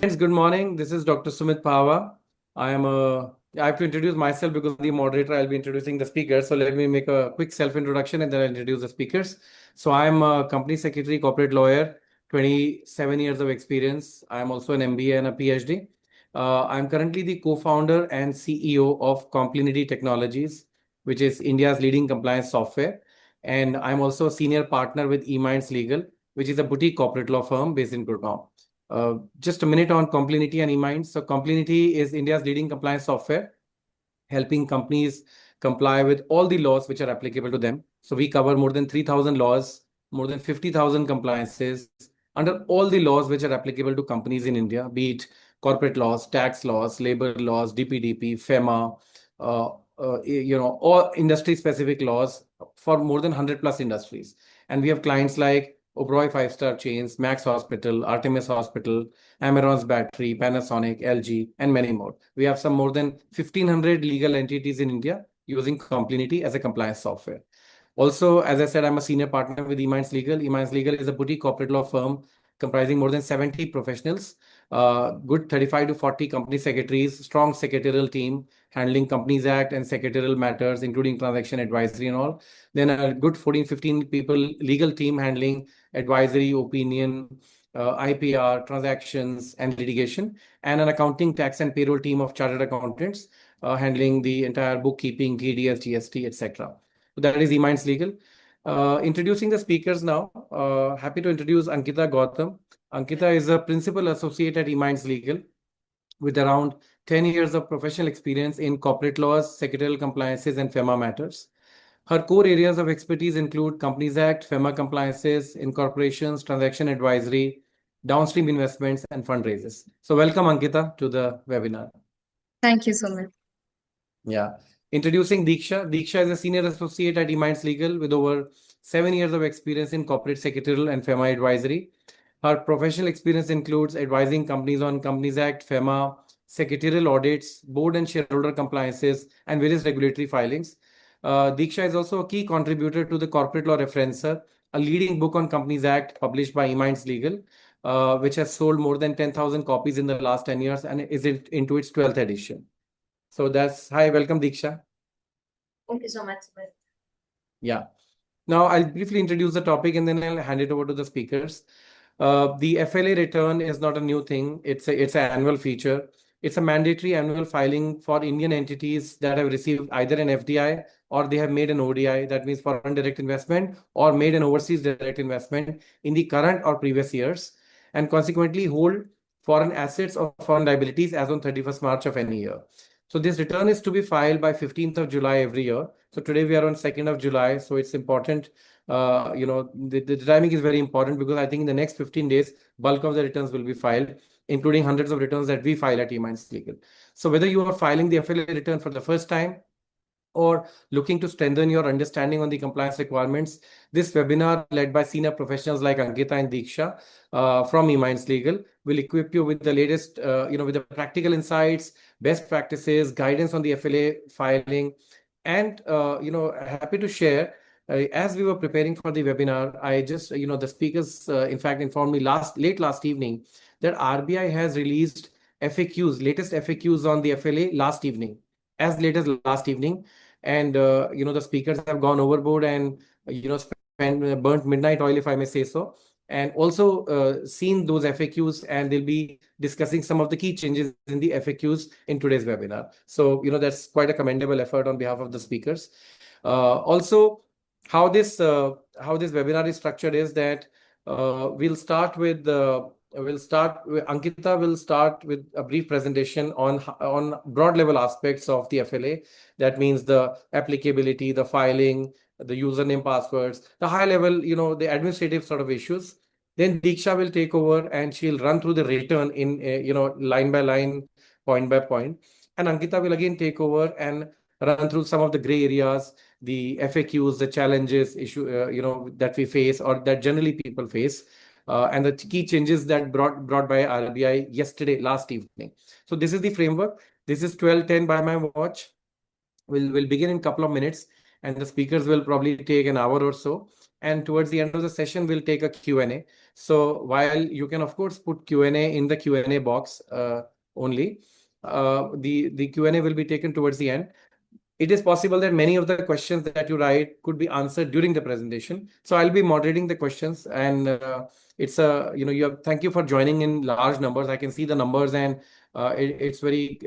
Friends, good morning. This is Dr. Sumit Pahwa. I have to introduce myself because the moderator, I'll be introducing the speakers. So let me make a quick self-introduction and then I'll introduce the speakers. So I'm a company secretary, corporate lawyer, 27 years of experience. I'm also an MBA and a PhD. I'm currently the co-founder and CEO of Complinity Technologies, which is India's leading compliance software. And I'm also a senior partner with eMinds Legal, which is a boutique corporate law firm based in Gurgaon. Just a minute on Complinity and eMinds. So Complinity is India's leading compliance software, helping companies comply with all the laws which are applicable to them. So we cover more than 3,000 laws, more than 50,000 compliances under all the laws which are applicable to companies in India, be it corporate laws, tax laws, labor laws, DPDP, FEMA, all industry-specific laws for more than 100 plus industries. And we have clients like Oberoi five-star chains, Max Hospital, Artemis Hospital, Amaron's Battery, Panasonic, LG, and many more. We have some more than 1,500 legal entities in India using Complinity as a compliance software. Also, as I said, I'm a senior partner with eMinds Legal. eMinds Legal is a boutique corporate law firm comprising more than 70 professionals, good 35 to 40 company secretaries, strong secretarial team handling Companies Act and secretarial matters, including transaction advisory and all. Then a good 14, 15 people legal team handling advisory, opinion, IPR, transactions, and litigation, and an accounting, tax, and payroll team of chartered accountants handling the entire bookkeeping, TDS, GST, etc. So that is eMinds Legal. Introducing the speakers now. Happy to introduce Ankita Gautam. Ankita is a principal associate at eMinds Legal with around 10 years of professional experience in corporate laws, secretarial compliances, and FEMA matters. Her core areas of expertise include Companies Act, FEMA compliances, incorporations, transaction advisory, downstream investments, and fundraisers. So welcome, Ankita, to the webinar. Thank you so much. Yeah. Introducing Diksha. Diksha is a senior associate at eMinds Legal with over 7 years of experience in corporate secretarial and FEMA advisory. Her professional experience includes advising companies on Companies Act, FEMA, secretarial audits, board and shareholder compliances, and various regulatory filings. Diksha is also a key contributor to the Corporate Law Referencer, a leading book on Companies Act published by eMinds Legal, which has sold more than 10,000 copies in the last 10 years and is into its 12th edition. So hi, welcome Diksha. Thank you so much. Yeah. Now I'll briefly introduce the topic and then I'll hand it over to the speakers. The FLA return is not a new thing. It's an annual feature. It's a mandatory annual filing for Indian entities that have received either an FDI or they have made an ODI, that means foreign direct investment, or made an overseas direct investment in the current or previous years, and consequently hold foreign assets or foreign liabilities as on 31st March of any year. So this return is to be filed by 15th of July every year. So today we are on 2nd of July. So it's important, the timing is very important because I think in the next 15 days, bulk of the returns will be filed, including hundreds of returns that we file at eMinds Legal. So whether you are filing the FLA return for the first time or looking to strengthen your understanding on the compliance requirements, this webinar led by senior professionals like Ankita and Diksha from eMinds Legal will equip you with the latest, with the practical insights, best practices, guidance on the FLA filing, and, happy to share, as we were preparing for the webinar, I just, the speakers, in fact, informed me late last evening that RBI has released latest FAQs on the FLA last evening, as late as last evening. And, the speakers have gone overboard and, burnt midnight oil, if I may say so. And also seen those FAQs, and they'll be discussing some of the key changes in the FAQs in today's webinar. So, that's quite a commendable effort on behalf of the speakers. Also, how this webinar is structured is that Ankita will start with a brief presentation on broad level aspects of the FLA. That means the applicability, the filing, the username, passwords, the high level, the administrative sort of issues. Then Diksha will take over and she'll run through the return in, line by line, point by point. And Ankita will again take over and run through some of the gray areas, the FAQs, the challenges, that we face or that generally people face. And the key changes that brought by RBI last evening. So this is the framework. This is 12:10 by my watch. We'll begin in a couple of minutes, and the speakers will probably take an hour or so. And towards the end of the session, we'll take a Q&A. So while you can of course put Q&A in the Q&A box only, the Q&A will be taken towards the end. It is possible that many of the questions that you write could be answered during the presentation. So I'll be moderating the questions, and it's a thank you for joining in large numbers. I can see the numbers, and it's very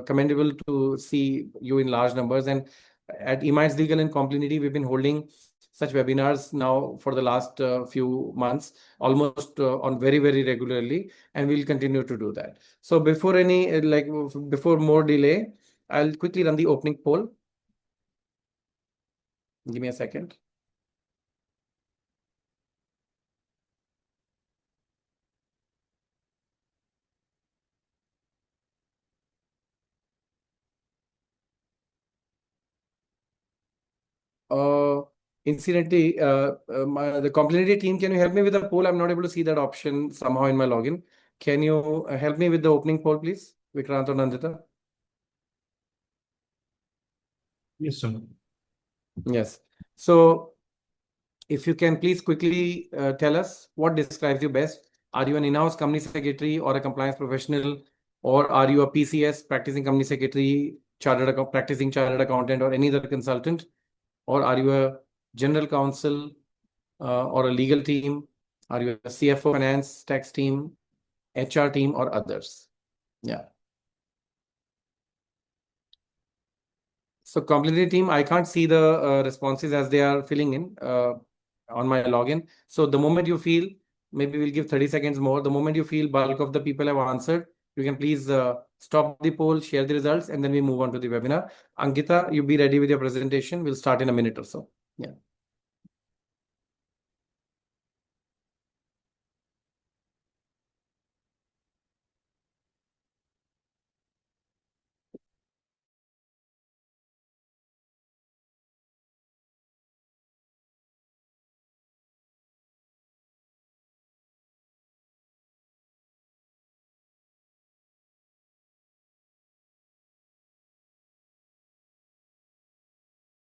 commendable to see you in large numbers. And at eMinds Legal and Complinity, we've been holding such webinars now for the last few months, almost on very, very regularly, and we'll continue to do that. So before more delay, I'll quickly run the opening poll. Give me a second. Incidentally, the Complinity team, can you help me with the poll? I'm not able to see that option somehow in my login. Can you help me with the opening poll, please, Vikrant or Nandita? Yes, sir. Yes. So if you can please quickly tell us what describes you best. Are you an in-house company secretary or a compliance professional, or are you a PCS, practicing company secretary, practicing chartered accountant, or any other consultant? Or are you a general counsel or a legal team? Are you a CFO, finance, tax team, HR team, or others? Yeah. So Complinity team, I can't see the responses as they are filling in on my login. So the moment you feel, maybe we'll give 30 seconds more. The moment you feel bulk of the people have answered, you can please stop the poll, share the results, and then we move on to the webinar. Ankita, you be ready with your presentation. We'll start in a minute or so. Yeah.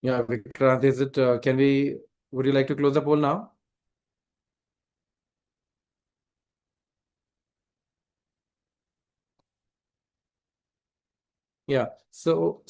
Yeah, Vikrant, would you like to close the poll now? Yeah. So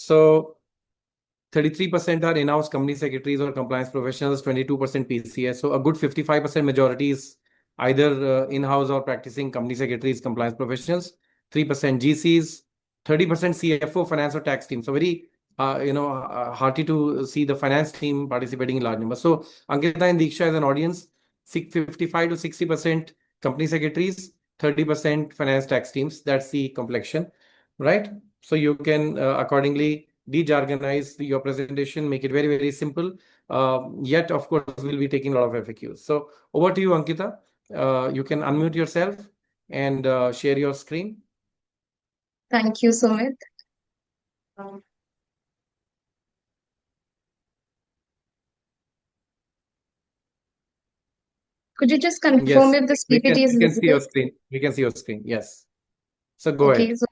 33% are in-house company secretaries or compliance professionals, 22% PCS. So a good 55% majority is either in-house or practicing company secretaries, compliance professionals. 3% GCs, 30% CFO, finance or tax team. So very hearty to see the finance team participating in large numbers. So Ankita and Diksha as an audience, 55 to 60% company secretaries, 30% finance tax teams. That's the complexion, right? So you can accordingly de-jargonize your presentation, make it very, very simple. Yet, of course, we'll be taking a lot of FAQs. So over to you, Ankita. You can unmute yourself and share your screen. Thank you, Sumit. Um, Could you just confirm Yes, if this PPT is we can see visible? your screen. We can see your screen. Yes. So go Okay, ahead. so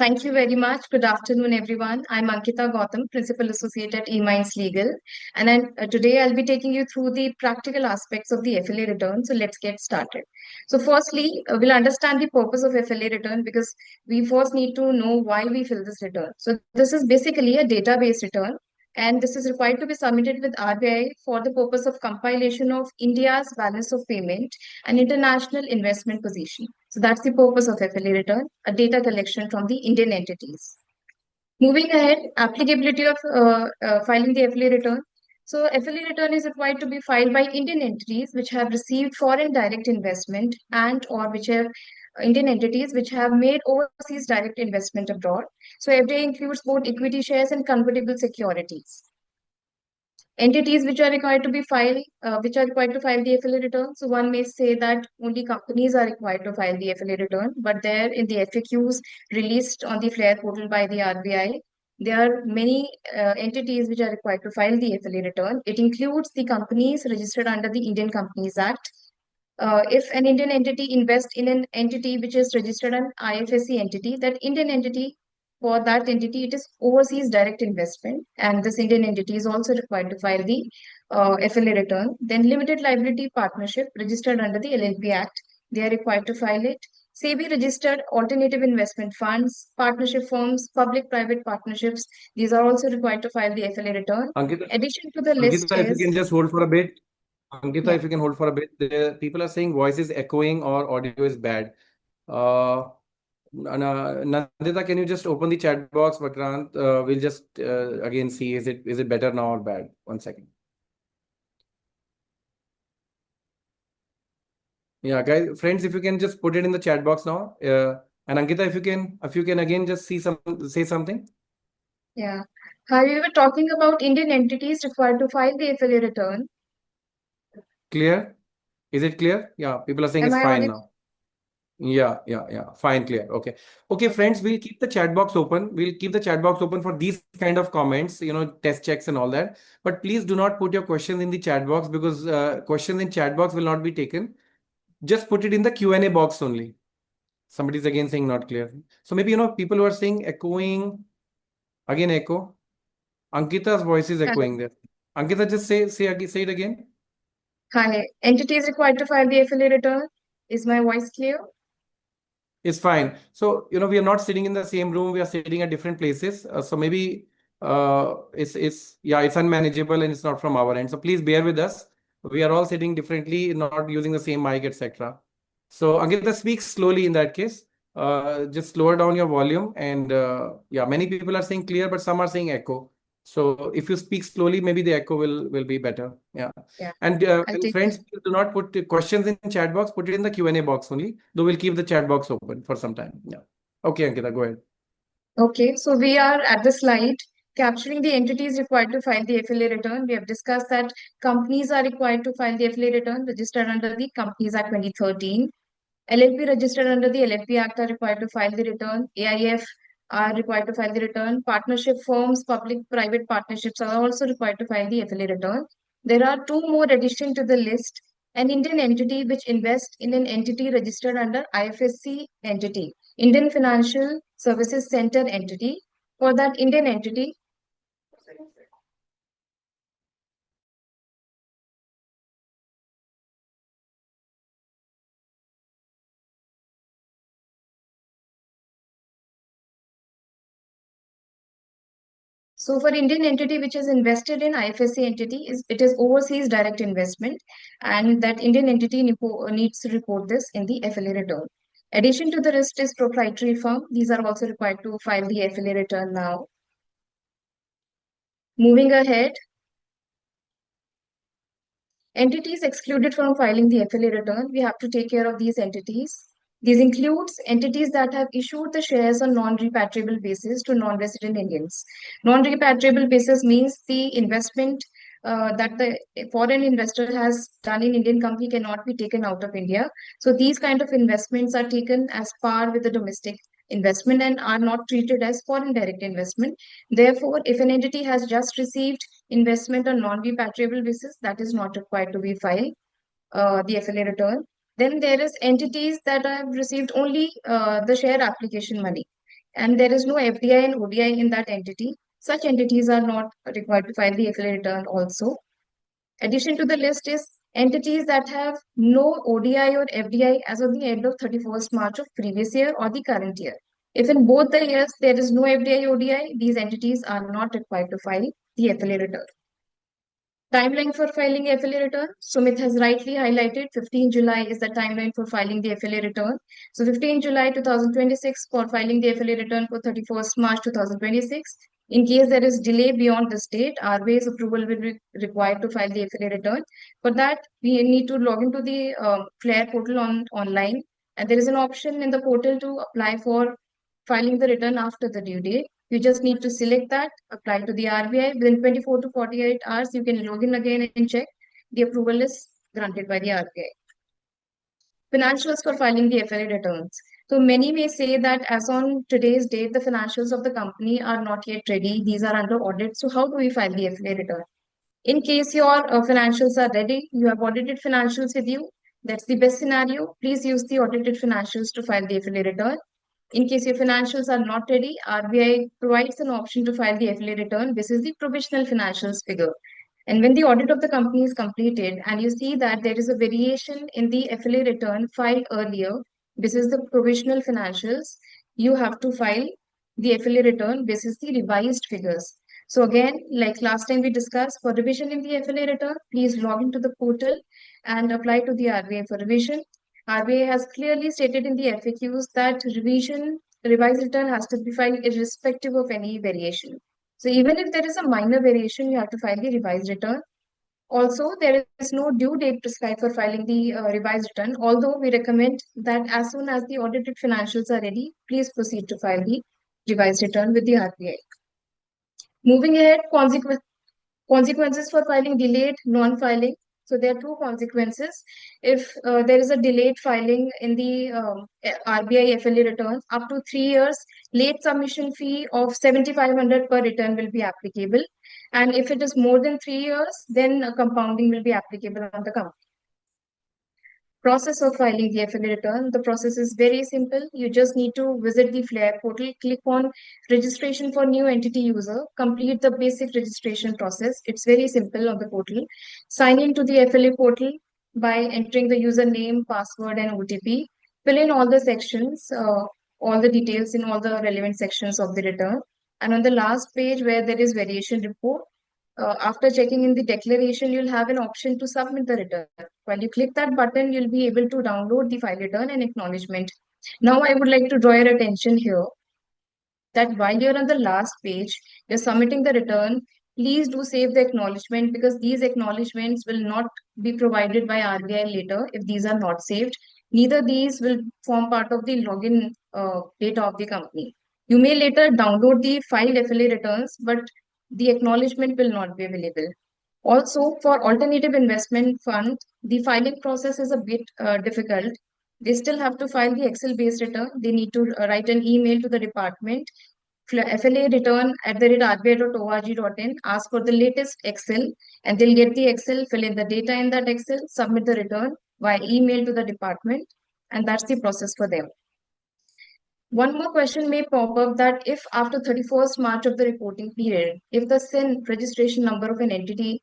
thank you very much. Good afternoon, everyone. I'm Ankita Gautam, Principal Associate at eMinds Legal. And today I'll be taking you through the practical aspects of the FLA return. So let's get started. So firstly, we'll understand the purpose of FLA return because we first need to know why we fill this return. So this is basically a database return. And this is required to be submitted with RBI for the purpose of compilation of India's balance of payment and international investment position. So that's the purpose of FLA return, a data collection from the Indian entities. Moving ahead, applicability of filing the FLA return. So FLA return is required to be filed by Indian entities which have received foreign direct investment and or which have Indian entities which have made overseas direct investment abroad. So FDI includes both equity shares and convertible securities. Entities which are required to file the FLA return. So one may say that only companies are required to file the FLA return, but there in the FAQs released on the FLAIR portal by the RBI, there are many entities which are required to file the FLA return. It includes the companies registered under the Indian Companies Act. If an Indian entity invests in an entity which is registered an IFSC entity, that Indian entity, for that entity, it is overseas direct investment, and this Indian entity is also required to file the FLA return. Then limited liability partnership registered under the LLP Act, they are required to file it. SEBI registered alternative investment funds, partnership firms, public-private partnerships, these are also required to file the FLA return. Ankita, Addition to the list Ankita, if you can is, just hold for a bit. Ankita, yeah, if you can hold for a bit. The people are saying voice is echoing or audio is bad. Uh, Nandita, can you just open the chat box? Vakrant, we'll just again see is it better now or bad? 1 second. Yeah, guys, friends, if you can just put it in the chat box now. And Ankita, if you can again just say something. yeah. Hi, we were talking about Indian entities required to file the FLA return. Clear? Is it clear? Yeah, people are saying Am it's I fine audible? now. Yeah. Fine, clear. Okay, friends, we'll keep the chat box open. We'll keep the chat box open for these kind of comments, test checks and all that. But please do not put your questions in the chat box because questions in chat box will not be taken. Just put it in the Q&A box only. Somebody's again saying not clear. So maybe, people who are saying echoing, again echo. Ankita's voice is Hello. echoing there. Ankita, just say it again. Hi, entities required to file the FLA return. Is my voice clear? It's fine. So, we are not sitting in the same room. We are sitting at different places. So maybe it's unmanageable and it's not from our end. So please bear with us. We are all sitting differently, not using the same mic, etc. So Ankita, speak slowly in that case. Just lower down your volume. And many people are saying clear, but some are saying echo. So if you speak slowly, maybe the echo will be better. Yeah. Yeah, And, I'll and take friends, please do not put the questions in chat box. Put it in the Q&A box only. Though we'll keep the chat box open for some time. Yeah. Okay, Ankita, go ahead. Okay, so we are at the slide capturing the entities required to file the FLA return. We have discussed that companies are required to file the FLA return registered under the Companies Act 2013. LLP registered under the LLP Act are required to file the return. AIF are required to file the return. Partnership firms, public-private partnerships are also required to file the FLA return. There are two more addition to the list. An Indian entity which invests in an entity registered under IFSC entity, Indian Financial Services Center entity. For that Indian entity, so for Indian entity which is invested in IFSC entity, it is overseas direct investment, and that Indian entity needs to report this in the FLA return. Addition to the list is proprietary firm. These are also required to file the FLA return now. Moving ahead, entities excluded from filing the FLA return, we have to take care of these entities. These includes entities that have issued the shares on non-repatriable basis to non-resident Indians. Non-repatriable basis means the investment that the foreign investor has done in Indian company cannot be taken out of India. So these kind of investments are taken as par with the domestic investment and are not treated as foreign direct investment. Therefore, if an entity has just received investment on non-repatriable basis, that is not required to be filed the FLA return. Then there is entities that have received only the share application money, and there is no FDI and ODI in that entity. Such entities are not required to file the FLA return also. Addition to the list is entities that have no ODI or FDI as of the end of 31st March of previous year or the current year. If in both the years there is no FDI ODI, these entities are not required to file the FLA return. Timeline for filing FLA return. Sumit has rightly highlighted 15 July is the timeline for filing the FLA return. So 15 July 2026 for filing the FLA return for 31st March 2026. In case there is delay beyond this date, RBI's approval will be required to file the FLA return. For that, we need to log into the FLAIR portal online, and there is an option in the portal to apply for filing the return after the due date. You just need to select that, apply to the RBI. Within 24 to 48 hours, you can log in again and check the approval is granted by the RBI. Financials for filing the FLA returns. So many may say that as on today's date, the financials of the company are not yet ready. These are under audit. So how do we file the FLA return? In case your financials are ready, you have audited financials with you. That's the best scenario. Please use the audited financials to file the FLA return. In case your financials are not ready, RBI provides an option to file the FLA return. This is the provisional financials figure. And when the audit of the company is completed and you see that there is a variation in the FLA return filed earlier, this is the provisional financials, you have to file the FLA return. This is the revised figures. So again, like last time we discussed, for revision in the FLA return, please log into the portal and apply to the RBI for revision. RBI has clearly stated in the FAQs that revised return has to be filed irrespective of any variation. So even if there is a minor variation, you have to file the revised return. Also, there is no due date prescribed for filing the revised return, although we recommend that as soon as the audited financials are ready, please proceed to file the revised return with the RBI. Moving ahead, consequences for filing delayed, non-filing. So there are two consequences. If there is a delayed filing in the RBI FLA returns, up to 3 years, late submission fee of 7,500 per return will be applicable. And if it is more than 3 years, then compounding will be applicable on the company. Process of filing the FLA return. The process is very simple. You just need to visit the FLAIR portal, click on registration for new entity user, complete the basic registration process. It's very simple on the portal. Sign in to the FLA portal by entering the username, password, and OTP. Fill in all the sections, all the details in all the relevant sections of the return. And on the last page where there is variation report, after checking in the declaration, you'll have an option to submit the return. While you click that button, you'll be able to download the file return and acknowledgement. Now, I would like to draw your attention here that while you're on the last page, you're submitting the return, please do save the acknowledgement because these acknowledgements will not be provided by RBI later if these are not saved. Neither these will form part of the login data of the company. You may later download the filed FLA returns, but the acknowledgement will not be available. Also, for alternative investment fund, the filing process is a bit difficult. They still have to file the Excel-based return. They need to write an email to the department, FLA return @rbi.org.in, ask for the latest Excel, and they'll get the Excel, fill in the data in that Excel, submit the return via email to the department, and that's the process for them. One more question may pop up that if after 31st March of the reporting period, if the SIN registration number of an entity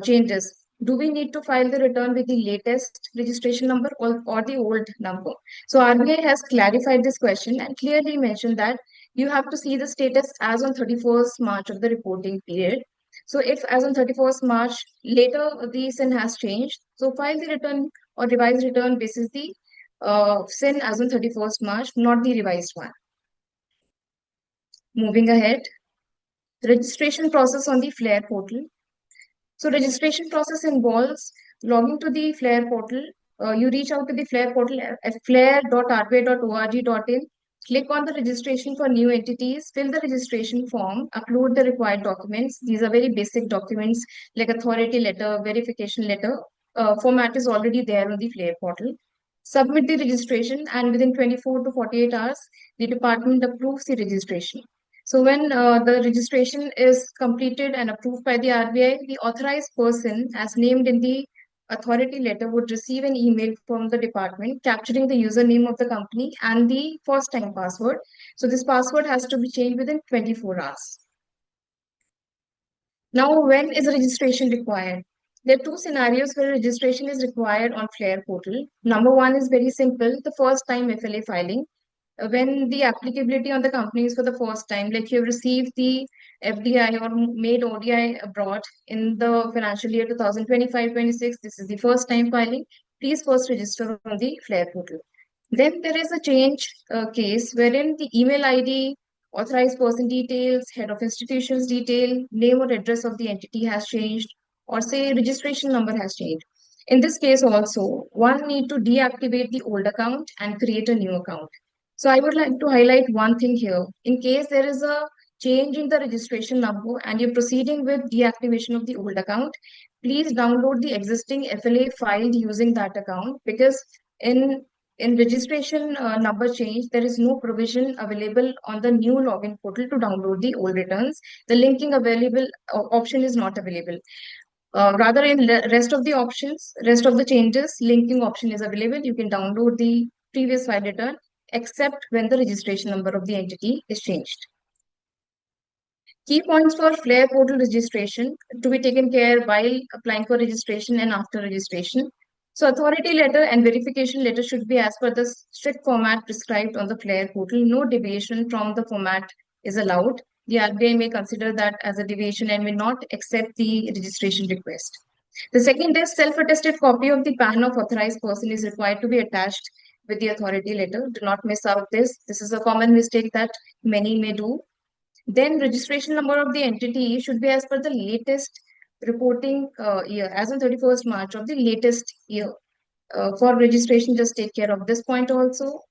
changes, do we need to file the return with the latest registration number or the old number? So RBI has clarified this question and clearly mentioned that you have to see the status as on 31st March of the reporting period. So if as on 31st March, later the SIN has changed, so file the return or revised return basis the SIN as on 31st March, not the revised one. Moving ahead, the registration process on the FLAIR portal. So registration process involves logging to the FLAIR portal. You reach out to the FLAIR portal at flair.rbi.org.in. Click on the registration for new entities, fill the registration form, upload the required documents. These are very basic documents like authority letter, verification letter. Format is already there on the FLAIR portal. Submit the registration, and within 24 to 48 hours, the department approves the registration. So when the registration is completed and approved by the RBI, the authorized person as named in the authority letter would receive an email from the department capturing the username of the company and the first time password. So this password has to be changed within 24 hours. Now, when is registration required? There are two scenarios where registration is required on FLAIR portal. Number one is very simple, the first time FLA filing. When the applicability on the company is for the first time, like you have received the FDI or made ODI abroad in the financial year 2025-26, this is the first time filing, please first register on the FLAIR portal. Then there is a change case wherein the email ID, authorized person details, head of institutions detail, name or address of the entity has changed, or say registration number has changed. In this case also, one need to deactivate the old account and create a new account. So I would like to highlight one thing here. In case there is a change in the registration number and you're proceeding with deactivation of the old account, please download the existing FLA filed using that account, because in registration number change, there is no provision available on the new login portal to download the old returns. The linking available option is not available. Rather, in rest of the options, rest of the changes, linking option is available. You can download the previous file return, except when the registration number of the entity is changed. Key points for FLAIR portal registration to be taken care while applying for registration and after registration. So authority letter and verification letter should be as per the strict format prescribed on the FLAIR portal. No deviation from the format is allowed. The RBI may consider that as a deviation and may not accept the registration request. The second is self-attested copy of the PAN of authorized person is required to be attached with the authority letter. Do not miss out this. This is a common mistake that many may do. Then registration number of the entity should be as per the latest reporting year, as on 31st March of the latest year. For registration, just take care of this point also.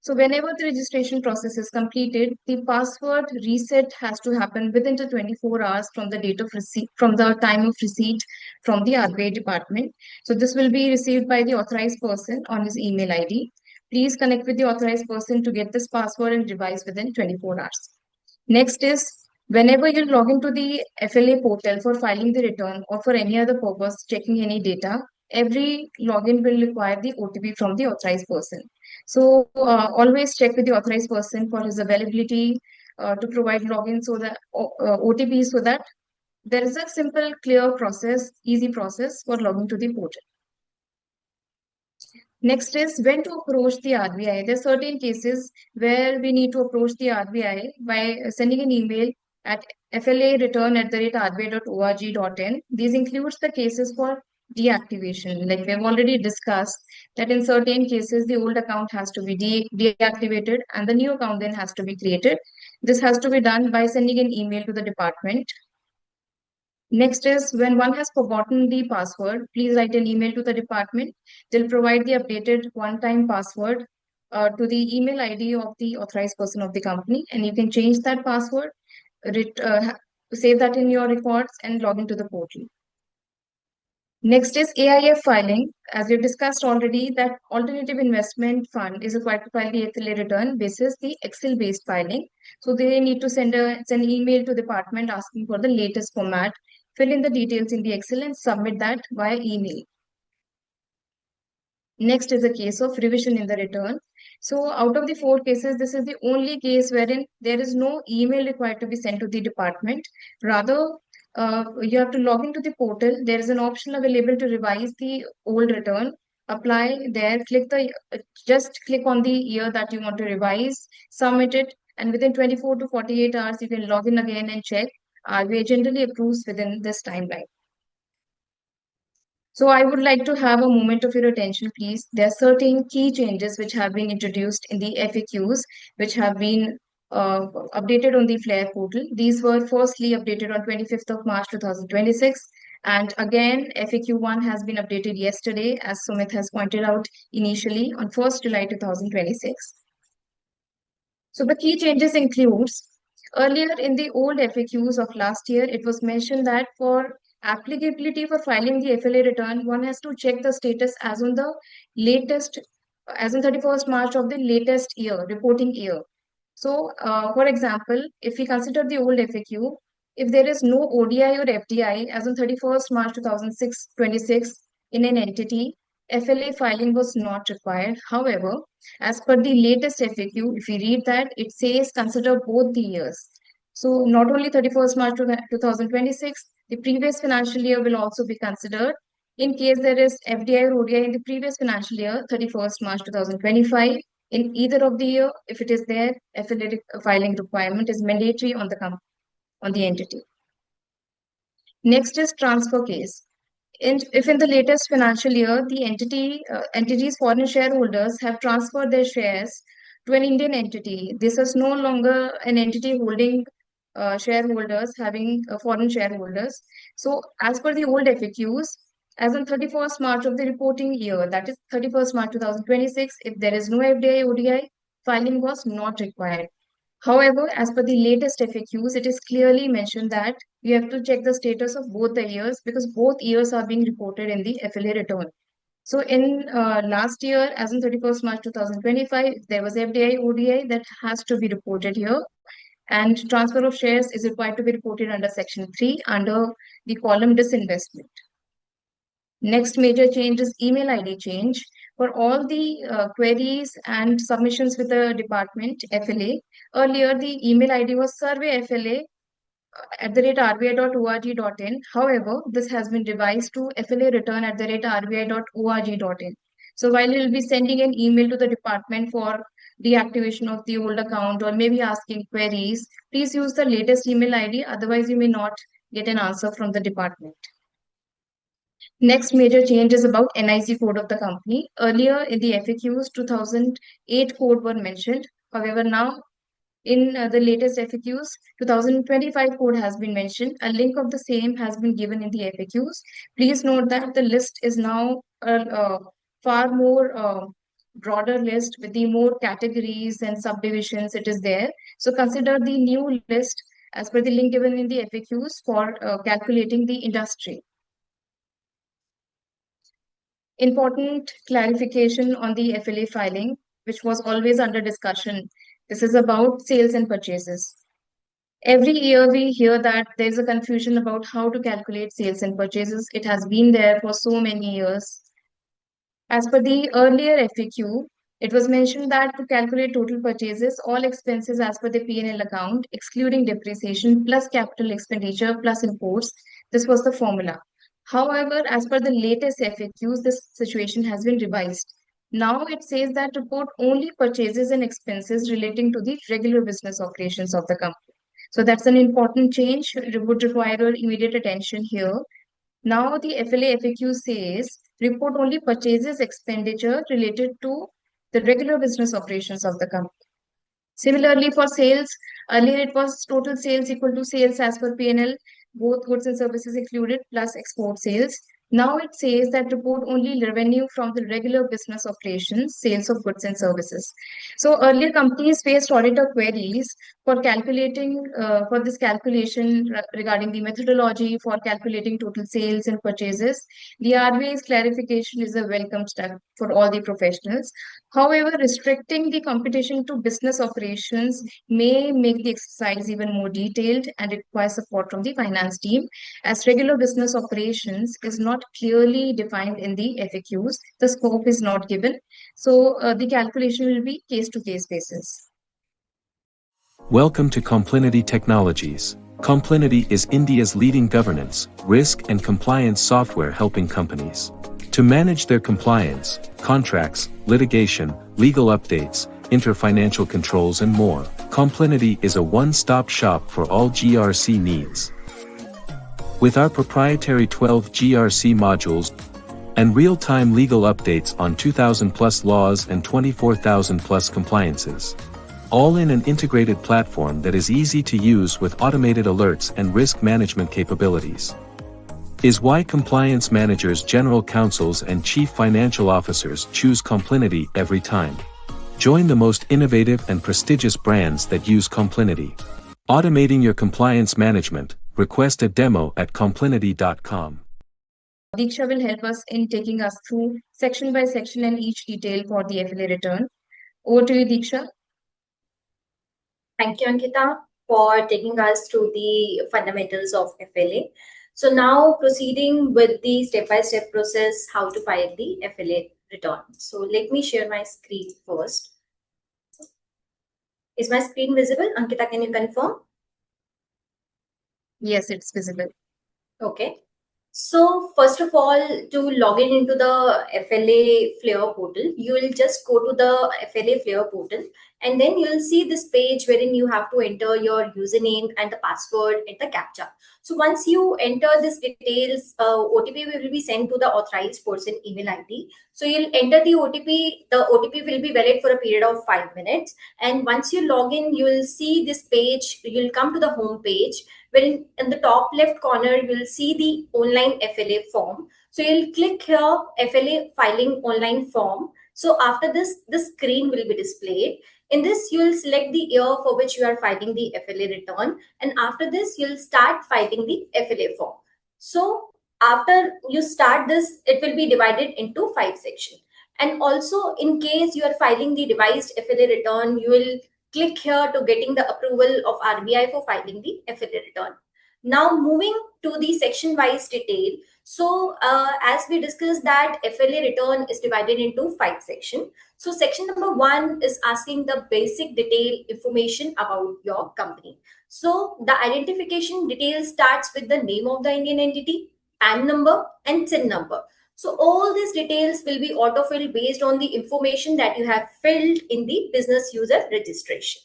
So whenever the registration process is completed, the password reset has to happen within the 24 hours from the date of receipt, from the time of receipt from the RBI department. So this will be received by the authorized person on his email ID. Please connect with the authorized person to get this password and revise within 24 hours. Next is whenever you log into the FLA portal for filing the return or for any other purpose, checking any data, every login will require the OTP from the authorized person. So always check with the authorized person for his availability to provide login so that OTP so that there is a simple, clear process, easy process for logging to the portal. Next is when to approach the RBI. There are certain cases where we need to approach the RBI by sending an email at FLAReturn@rbi.org.in. These includes the cases for deactivation. Like we have already discussed that in certain cases, the old account has to be deactivated and the new account then has to be created. This has to be done by sending an email to the department. Next is when one has forgotten the password, please write an email to the department. They'll provide the updated one-time password to the email ID of the authorized person of the company, and you can change that password, save that in your records, and log into the portal. Next is AIF filing. As we've discussed already, that alternative investment fund is required to file the FLA return basis the Excel-based filing. So they need to send an email to the department asking for the latest format, fill in the details in the Excel and submit that via email. Next is a case of revision in the return. So out of the 4 cases, this is the only case wherein there is no email required to be sent to the department. Rather, you have to log into the portal. There is an option available to revise the old return. Apply there, just click on the year that you want to revise, submit it, and within 24 to 48 hours, you can log in again and check. RBI generally approves within this timeline. So I would like to have a moment of your attention, please. There are certain key changes which have been introduced in the FAQs, which have been updated on the FLAIR portal. These were firstly updated on 25th of March 2026. And again, FAQ 1 has been updated yesterday, as Sumit has pointed out initially, on 1st July 2026. So the key changes includes, earlier in the old FAQs of last year, it was mentioned that for applicability for filing the FLA return, one has to check the status as on the latest, as on 31st March of the latest year, reporting year. So, for example, if we consider the old FAQ, if there is no ODI or FDI as on 31st March 2026 in an entity, FLA filing was not required. However, as per the latest FAQ, if we read that, it says consider both the years. So not only 31st March 2026, the previous financial year will also be considered in case there is FDI or ODI in the previous financial year, 31st March 2025. In either of the year, if it is there, FLA filing requirement is mandatory on the entity. Next is transfer case. If in the latest financial year, the entity's foreign shareholders have transferred their shares to an Indian entity, this is no longer an entity holding shareholders, having foreign shareholders. So as per the old FAQs, as on 31st March of the reporting year, that is 31st March 2026, if there is no FDI ODI, filing was not required. However, as per the latest FAQs, it is clearly mentioned that you have to check the status of both the years because both years are being reported in the FLA return. So in last year, as on 31st March 2025, there was FDI ODI that has to be reported here. And transfer of shares is required to be reported under Section 3 under the column disinvestment. Next major change is email ID change. For all the queries and submissions with the department, FLA, earlier the email ID was surveyfla fla@rbi.org.in. However, this has been revised to FLA Return @rbi.org.in. So while you'll be sending an email to the department for deactivation of the old account or maybe asking queries, please use the latest email ID. Otherwise, you may not get an answer from the department. Next major change is about NIC code of the company. Earlier in the FAQs, 2008 code were mentioned. However, now in the latest FAQs, 2025 code has been mentioned. A link of the same has been given in the FAQs. Please note that the list is now a far more broader list with the more categories and subdivisions it is there. So consider the new list as per the link given in the FAQs for calculating the industry. Important clarification on the FLA filing, which was always under discussion. This is about sales and purchases. Every year we hear that there's a confusion about how to calculate sales and purchases. It has been there for so many years. As per the earlier FAQ, it was mentioned that to calculate total purchases, all expenses as per the P&L account, excluding depreciation plus capital expenditure plus imports, this was the formula. However, as per the latest FAQs, this situation has been revised. Now it says that report only purchases and expenses relating to the regular business operations of the company. So that's an important change. It would require your immediate attention here. Now the FLA FAQ says report only purchases expenditure related to the regular business operations of the company. Similarly, for sales, earlier it was total sales equal to sales as per P&L, both goods and services included, plus export sales. Now it says that report only revenue from the regular business operations, sales of goods and services. So earlier companies faced auditor queries for calculating, for this calculation regarding the methodology for calculating total sales and purchases. The RBI's clarification is a welcome step for all the professionals. However, restricting the computation to business operations may make the exercise even more detailed and require support from the finance team, as regular business operations is not clearly defined in the FAQs. The scope is not given. So the calculation will be case-to-case basis. Welcome to Complinity Technologies. Complinity is India's leading governance, risk and compliance software helping companies to manage their compliance, contracts, litigation, legal updates, inter-financial controls and more. Complinity is a one-stop shop for all GRC needs. With our proprietary 12 GRC modules and real-time legal updates on 2,000 plus laws and 24,000 plus compliances, all in an integrated platform that is easy to use with automated alerts and risk management capabilities, is why compliance managers, general counsels and chief financial officers choose Complinity every time. Join the most innovative and prestigious brands that use Complinity. Automating your compliance management. Request a demo at complinity.com. Diksha will help us in taking us through section by section and each detail for the FLA return. Over to you, Diksha. Thank you, Ankita, for taking us through the fundamentals of FLA. So now proceeding with the step-by-step process, how to file the FLA return. So let me share my screen first. Is my screen visible? Ankita, can you confirm? Yes, it's visible. Okay. So first of all, to log in into the FLA FLAIR portal, you will just go to the FLA FLAIR portal and then you'll see this page wherein you have to enter your username and the password and the CAPTCHA. So once you enter these details, OTP will be sent to the authorized person email ID. So you'll enter the OTP. The OTP will be valid for a period of 5 minutes. And once you log in, you will see this page. You'll come to the home page, where in the top left corner, you'll see the online FLA form. So you'll click here, FLA filing online form. So after this, the screen will be displayed. In this, you'll select the year for which you are filing the FLA return. And after this, you'll start filing the FLA form. So after you start this, it will be divided into 5 sections. And also, in case you are filing the revised FLA return, you will click here to getting the approval of RBI for filing the FLA return. Now moving to the section wise detail. So as we discussed that FLA return is divided into 5 sections. So section number 1 is asking the basic detail information about your company. So the identification detail starts with the name of the Indian entity, PAN number and SIN number. So all these details will be autofilled based on the information that you have filled in the business user registration.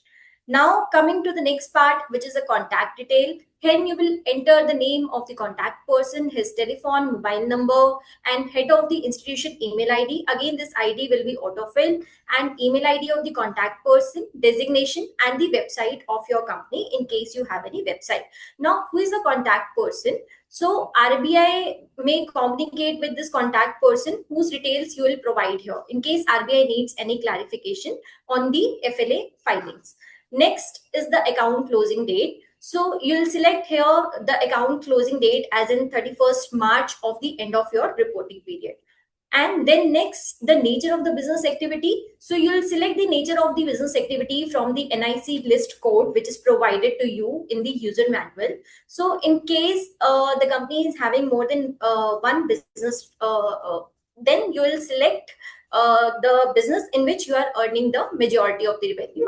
Now coming to the next part, which is a contact detail. Here you will enter the name of the contact person, his telephone, mobile number, and head of the institution email ID. Again, this ID will be autofilled, and email ID of the contact person, designation, and the website of your company in case you have any website. Now, who is the contact person? So RBI may communicate with this contact person whose details you will provide here in case RBI needs any clarification on the FLA filings. Next is the account closing date. So you'll select here the account closing date as in 31st March of the end of your reporting period. And then next, the nature of the business activity. So you'll select the nature of the business activity from the NIC list code, which is provided to you in the user manual. So in case the company is having more than one business, then you will select the business in which you are earning the majority of the revenue.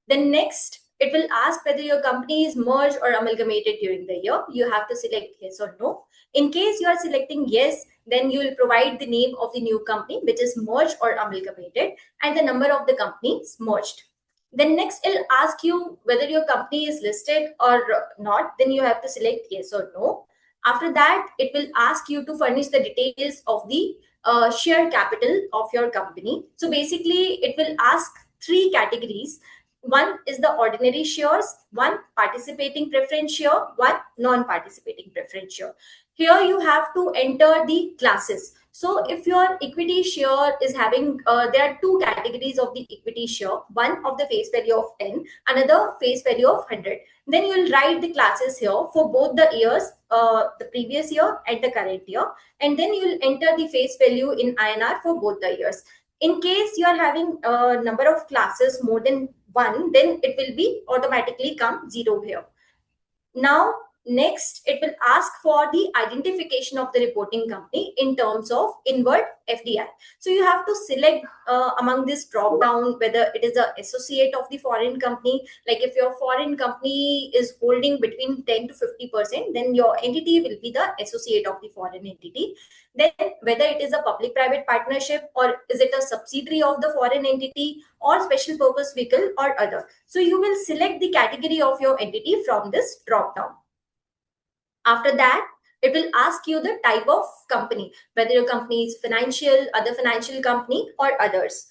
Then next, it will ask whether your company is merged or amalgamated during the year. You have to select yes or no. In case you are selecting yes, then you will provide the name of the new company, which is merged or amalgamated, and the number of the companies merged. Then next, it'll ask you whether your company is listed or not. Then you have to select yes or no. After that, it will ask you to furnish the details of the share capital of your company. So basically, it will ask 3 categories. One is the ordinary shares, 1 participating preference share, 1 non-participating preference share. Here you have to enter the classes. So if your equity share is having, there are 2 categories of the equity share, one of the face value of 10, another face value of 100. Then you will write the classes here for both the years, the previous year and the current year. And then you will enter the face value in INR for both the years. In case you are having a number of classes more than 1, then it will be automatically come 0 here. Now, next, it will ask for the identification of the reporting company in terms of inward FDI. So you have to select among this drop down whether it is an associate of the foreign company. Like if your foreign company is holding between 10 to 50%, then your entity will be the associate of the foreign entity. Then whether it is a public-private partnership or is it a subsidiary of the foreign entity or special purpose vehicle or other. So you will select the category of your entity from this drop down. After that, it will ask you the type of company, whether your company is financial, other financial company or others.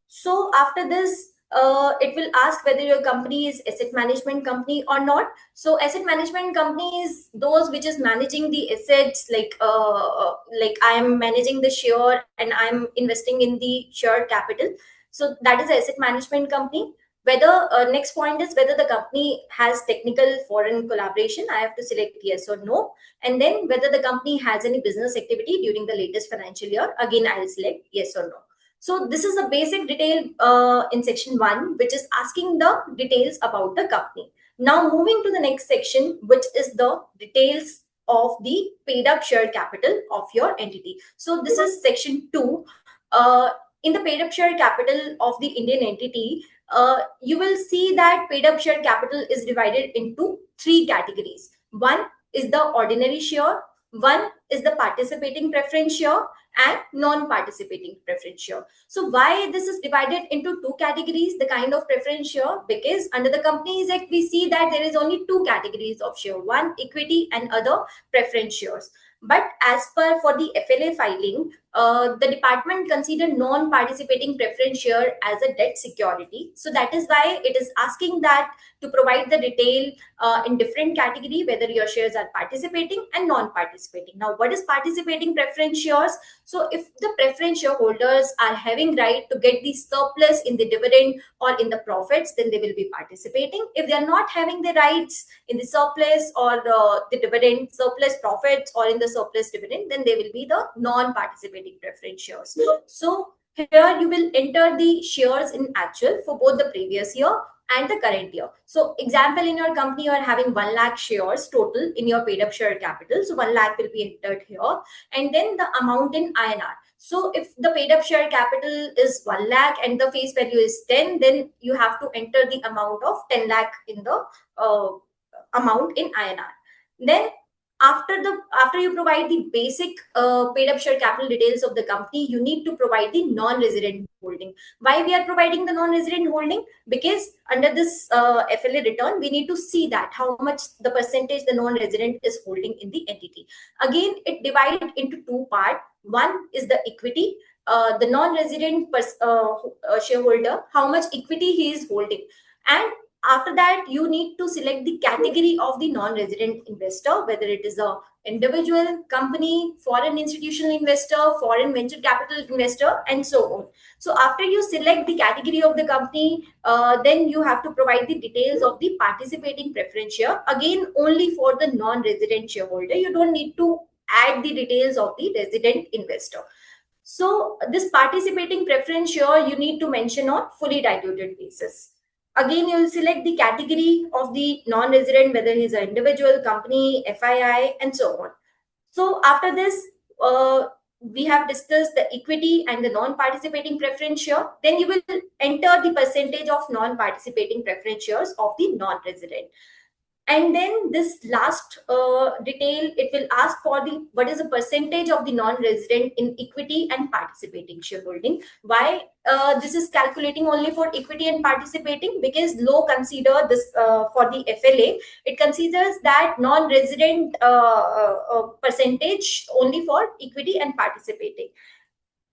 So after this, it will ask whether your company is asset management company or not. So asset management company is those which is managing the assets, like I am managing the share and I'm investing in the share capital. So that is an asset management company. Whether next point is whether the company has technical foreign collaboration. I have to select yes or no. And then whether the company has any business activity during the latest financial year. Again, I will select yes or no. So this is a basic detail in section 1, which is asking the details about the company. Now moving to the next section, which is the details of the paid up share capital of your entity. So this is section 2. In the paid up share capital of the Indian entity, you will see that paid up share capital is divided into 3 categories. One is the ordinary share, one is the participating preference share, and non-participating preference share. So why this is divided into 2 categories, the kind of preference share? Because under the Companies Act, we see that there is only 2 categories of share, one equity and other preference shares. But as per for the FLA filing, the department considered non-participating preference share as a debt security. So that is why it is asking that to provide the detail in different category, whether your shares are participating and non-participating. Now, what is participating preference shares? So if the preference shareholders are having right to get the surplus in the dividend or in the profits, then they will be participating. If they are not having the rights in the surplus or the dividend, surplus profits or in the surplus dividend, then they will be the non-participating preference shares. So here you will enter the shares in actual for both the previous year and the current year. So example, in your company, you are having 1 lakh shares total in your paid up share capital. So 1 lakh will be entered here, and then the amount in INR. So if the paid up share capital is 1 lakh and the face value is 10, then you have to enter the amount of 10 lakh in the amount in INR. Then after you provide the basic paid up share capital details of the company, you need to provide the non-resident holding. Why we are providing the non-resident holding? Because under this FLA return, we need to see that how much the percentage the non-resident is holding in the entity. Again, it divided into two parts. One is the equity, the non-resident shareholder, how much equity he is holding. And after that, you need to select the category of the non-resident investor, whether it is a individual, company, foreign institutional investor, foreign venture capital investor, and so on. So after you select the category of the company, then you have to provide the details of the participating preference share, again only for the non-resident shareholder. You don't need to add the details of the resident investor. So this participating preference share you need to mention on fully diluted basis. Again, you will select the category of the non-resident, whether he's an individual, company, FII, and so on. So after this, we have discussed the equity and the non-participating preference share. Then you will enter the percentage of non-participating preference shares of the non-resident. And then this last detail, it will ask for the what is the percentage of the non-resident in equity and participating shareholding. Why this is calculating only for equity and participating? Because law consider this for the FLA, it considers that non-resident percentage only for equity and participating.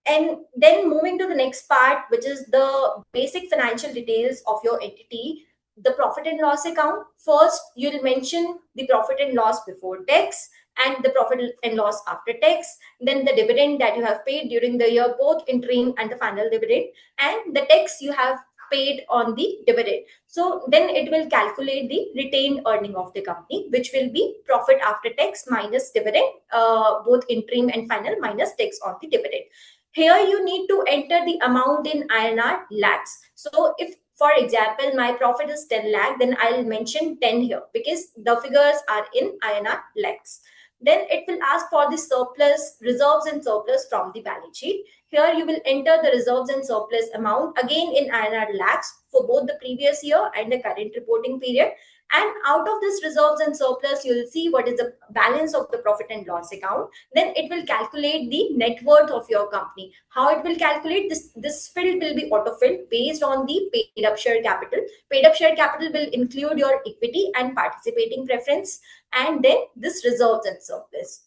And then moving to the next part, which is the basic financial details of your entity. The profit and loss account. First, you'll mention the profit and loss before tax and the profit and loss after tax. Then the dividend that you have paid during the year, both interim and the final dividend, and the tax you have paid on the dividend. So then it will calculate the retained earning of the company, which will be profit after tax minus dividend, both interim and final minus tax on the dividend. Here you need to enter the amount in INR lakhs. So if, for example, my profit is 10 lakh, then I'll mention 10 here because the figures are in INR lakhs. Then it will ask for the surplus, reserves and surplus from the balance sheet. Here you will enter the reserves and surplus amount again in INR lakhs for both the previous year and the current reporting period. And out of this reserves and surplus, you will see what is the balance of the profit and loss account. Then it will calculate the net worth of your company. How it will calculate this? This field will be auto-filled based on the paid up share capital. Paid up share capital will include your equity and participating preference, and then this reserves and surplus.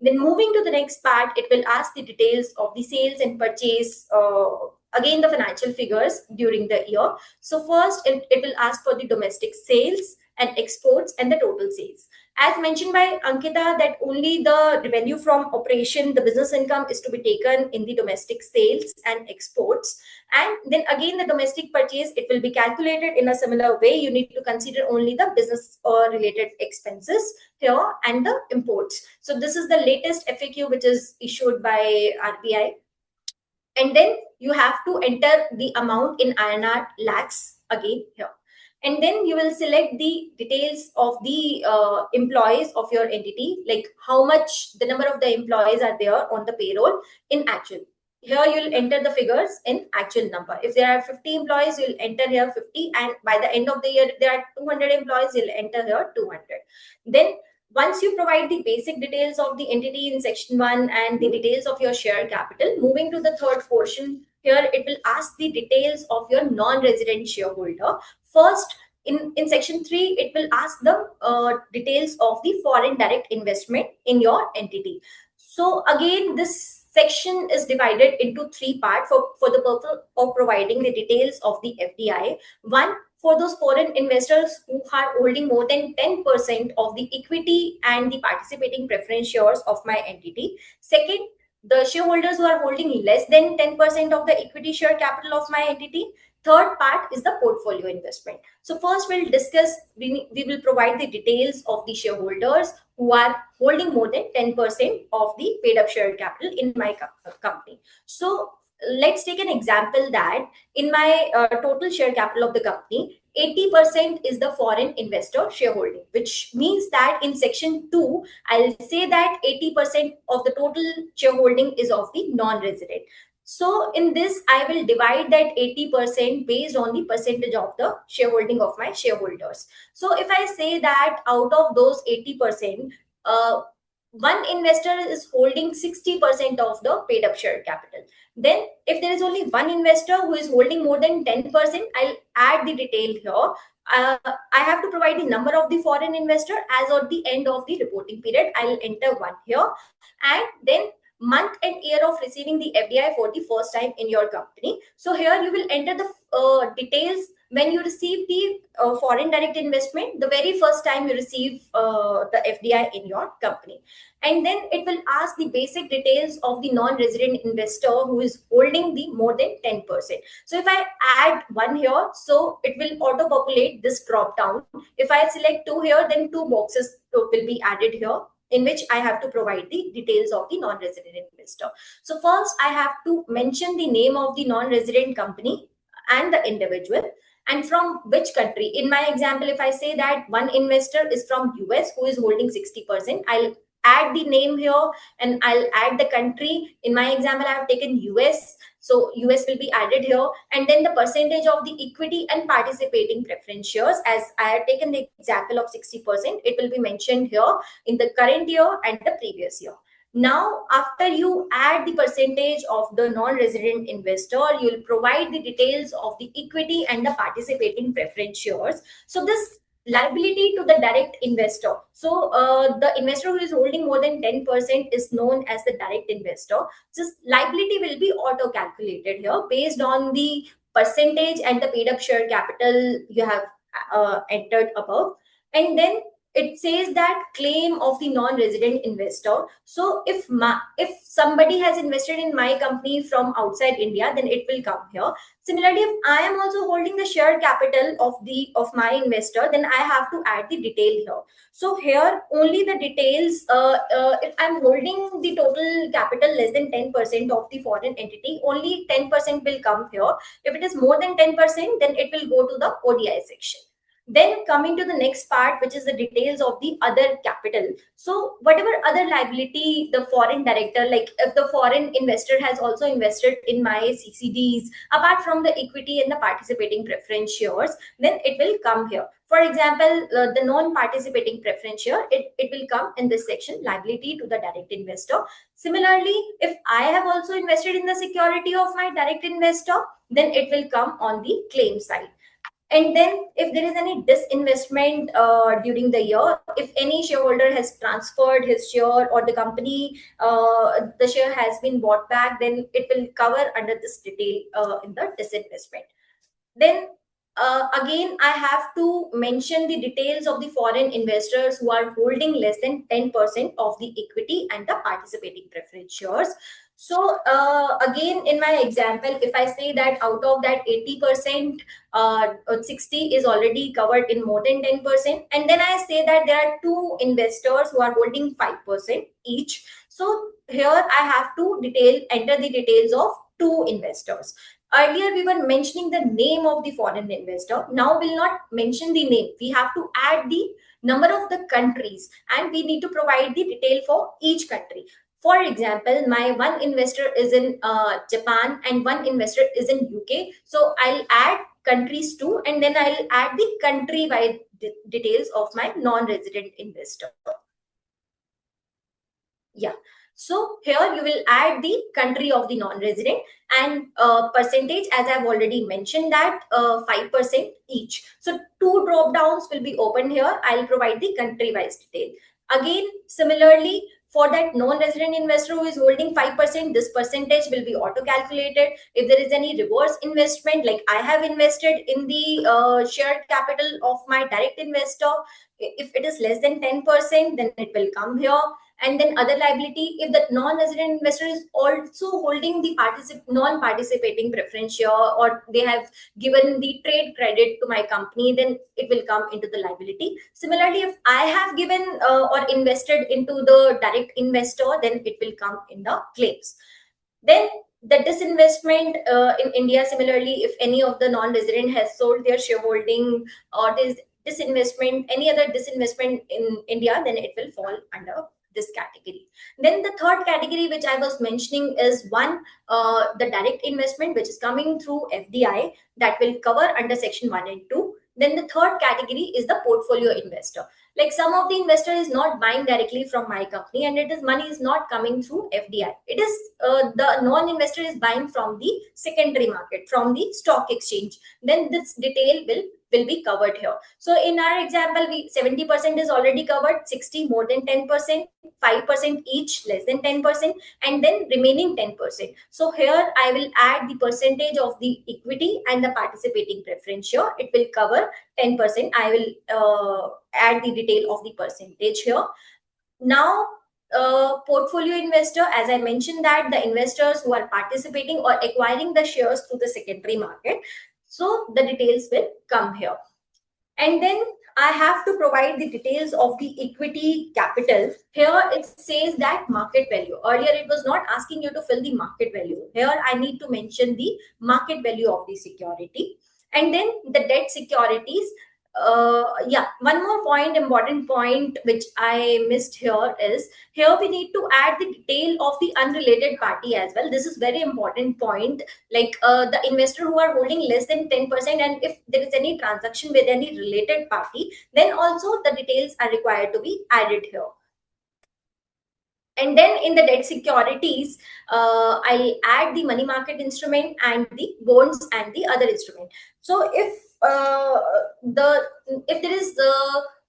Then moving to the next part, it will ask the details of the sales and purchase, again the financial figures during the year. So first, it will ask for the domestic sales and exports and the total sales. As mentioned by Ankita, that only the revenue from operation, the business income is to be taken in the domestic sales and exports. And then again, the domestic purchase, it will be calculated in a similar way. You need to consider only the business related expenses here and the imports. So this is the latest FAQ which is issued by RBI. And then you have to enter the amount in INR lakhs again here. And then you will select the details of the employees of your entity, like how much the number of the employees are there on the payroll in actual. Here you'll enter the figures in actual number. If there are 50 employees, you'll enter here 50. And by the end of the year, if there are 200 employees, you'll enter here 200. Then once you provide the basic details of the entity in section 1 and the details of your share capital, moving to the third portion, here it will ask the details of your non-resident shareholder. First, in section 3, it will ask the details of the foreign direct investment in your entity. So again, this section is divided into 3 parts for the purpose of providing the details of the FDI. One, for those foreign investors who are holding more than 10% of the equity and the participating preference shares of my entity. Second, the shareholders who are holding less than 10% of the equity share capital of my entity. Third part is the portfolio investment. So first we'll discuss, we will provide the details of the shareholders who are holding more than 10% of the paid up share capital in my company. So let's take an example that in my total share capital of the company, 80% is the foreign investor shareholding, which means that in section 2, I'll say that 80% of the total shareholding is of the non-resident. So in this, I will divide that 80% based on the percentage of the shareholding of my shareholders. So if I say that out of those 80%, one investor is holding 60% of the paid up share capital. Then if there is only one investor who is holding more than 10%, I'll add the detail here. I have to provide the number of the foreign investor as of the end of the reporting period. I'll enter 1 here, and then month and year of receiving the FDI for the first time in your company. So here you will enter the details when you receive the foreign direct investment, the very first time you receive the FDI in your company. And then it will ask the basic details of the non-resident investor who is holding the more than 10%. So if I add 1 here, so it will auto-populate this drop down. If I select 2 here, then 2 boxes will be added here, in which I have to provide the details of the non-resident investor. So first I have to mention the name of the non-resident company and the individual, and from which country. In my example, if I say that one investor is from US who is holding 60%, I'll add the name here and I'll add the country. In my example, I have taken US, so US will be added here, and then the percentage of the equity and participating preference shares, as I have taken the example of 60%, it will be mentioned here in the current year and the previous year. Now, after you add the percentage of the non-resident investor, you will provide the details of the equity and the participating preference shares. So this liability to the direct investor. So the investor who is holding more than 10% is known as the direct investor. This liability will be auto-calculated here based on the percentage and the paid up share capital you have entered above. And then it says that claim of the non-resident investor. So if somebody has invested in my company from outside India, then it will come here. Similarly, if I am also holding the share capital of my investor, then I have to add the detail here. So here only the details, if I'm holding the total capital less than 10% of the foreign entity, only 10% will come here. If it is more than 10%, then it will go to the ODI section. Then coming to the next part, which is the details of the other capital. So whatever other liability the foreign director, like if the foreign investor has also invested in my CCDs, apart from the equity and the participating preference shares, then it will come here. For example, the non-participating preference share, it will come in this section, liability to the direct investor. Similarly, if I have also invested in the security of my direct investor, then it will come on the claim side. And then if there is any disinvestment during the year, if any shareholder has transferred his share or the company, the share has been bought back, then it will cover under this detail in the disinvestment. Then again, I have to mention the details of the foreign investors who are holding less than 10% of the equity and the participating preference shares. So again, in my example, if I say that out of that 80%, 60 is already covered in more than 10%, and then I say that there are 2 investors who are holding 5% each. So here I have to enter the details of 2 investors. Earlier, we were mentioning the name of the foreign investor. Now we'll not mention the name. We have to add the number of the countries, and we need to provide the detail for each country. For example, my one investor is in Japan and one investor is in UK. So I'll add countries too, and then I'll add the country-wide details of my non-resident investor. Yeah. So here you will add the country of the non-resident and percentage, as I've already mentioned that 5% each. So 2 drop downs will be open here. I'll provide the country-wise detail. Again, similarly, for that non-resident investor who is holding 5%, this percentage will be auto-calculated. If there is any reverse investment, like I have invested in the shared capital of my direct investor, if it is less than 10%, then it will come here. And then other liability, if the non-resident investor is also holding the non-participating preference share, or they have given the trade credit to my company, then it will come into the liability. Similarly, if I have given or invested into the direct investor, then it will come in the claims. Then the disinvestment in India, similarly, if any of the non-resident has sold their shareholding or disinvestment, any other disinvestment in India, then it will fall under this category. Then the third category which I was mentioning is the direct investment which is coming through FDI, that will cover under section 1 and 2. Then the third category is the portfolio investor. Like some of the investor is not buying directly from my company and money is not coming through FDI. It is the non-investor is buying from the secondary market, from the stock exchange. Then this detail will be covered here. So in our example, 70% is already covered, 60 more than 10%, 5% each less than 10%, and then remaining 10%. So here I will add the percentage of the equity and the participating preference share. It will cover 10%. I will add the detail of the percentage here. Now, portfolio investor, as I mentioned, that the investors who are participating or acquiring the shares through the secondary market. So the details will come here. And then I have to provide the details of the equity capital. Here it says that market value. Earlier it was not asking you to fill the market value. Here I need to mention the market value of the security. And then the debt securities. One more important point which I missed here is, here we need to add the detail of the unrelated party as well. This is very important point, like the investor who are holding less than 10%, and if there is any transaction with any related party, then also the details are required to be added here. And then in the debt securities, I'll add the money market instrument and the bonds and the other instrument. So if there is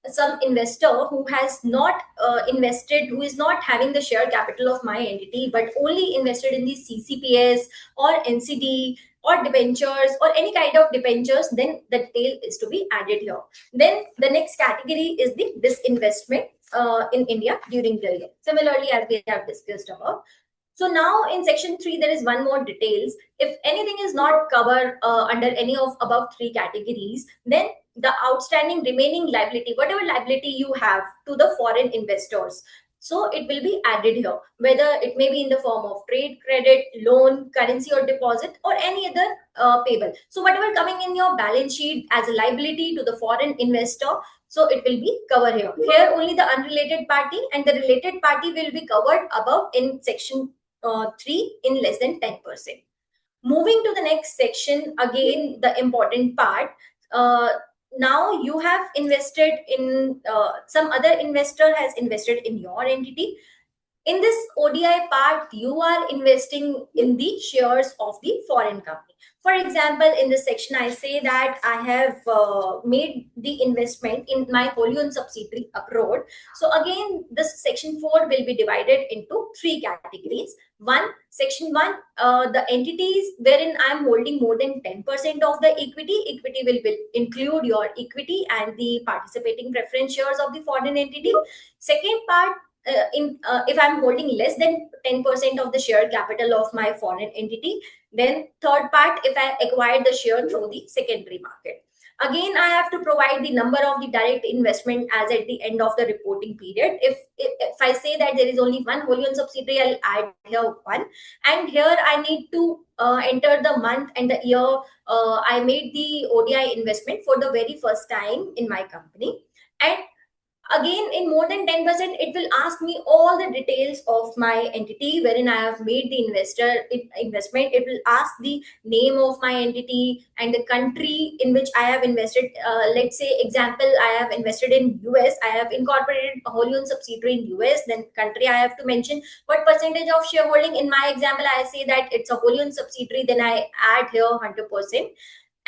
some investor who has not invested, who is not having the share capital of my entity, but only invested in the CCPS or NCD or debentures or any kind of debentures, then the detail is to be added here. Then the next category is the disinvestment in India during the year, similarly as we have discussed about. So now in section 3, there is one more details. If anything is not covered under any of above 3 categories, then the outstanding remaining liability, whatever liability you have to the foreign investors, so it will be added here, whether it may be in the form of trade credit, loan, currency or deposit, or any other payable. So whatever coming in your balance sheet as a liability to the foreign investor, so it will be covered here. Here only the unrelated party and the related party will be covered above in section 3 in less than 10%. Moving to the next section, again the important part. Now you have invested in some other investor has invested in your entity. In this ODI part, you are investing in the shares of the foreign company. For example, in this section, I say that I have made the investment in my wholly owned subsidiary abroad. So again, this section 4 will be divided into 3 categories. Section 1, the entities wherein I am holding more than 10% of the equity. Equity will include your equity and the participating preference shares of the foreign entity. Second part, if I'm holding less than 10% of the share capital of my foreign entity. Then third part, if I acquired the share through the secondary market. Again, I have to provide the number of the direct investment as at the end of the reporting period. If I say that there is only one wholly owned subsidiary, I'll add here 1. And here I need to enter the month and the year I made the ODI investment for the very first time in my company. And again, in more than 10%, it will ask me all the details of my entity wherein I have made the investment. It will ask the name of my entity and the country in which I have invested. Let's say, example, I have invested in US. I have incorporated a wholly owned subsidiary in US. Then country I have to mention. What percentage of shareholding? In my example, I say that it's a wholly owned subsidiary. Then I add here 100%.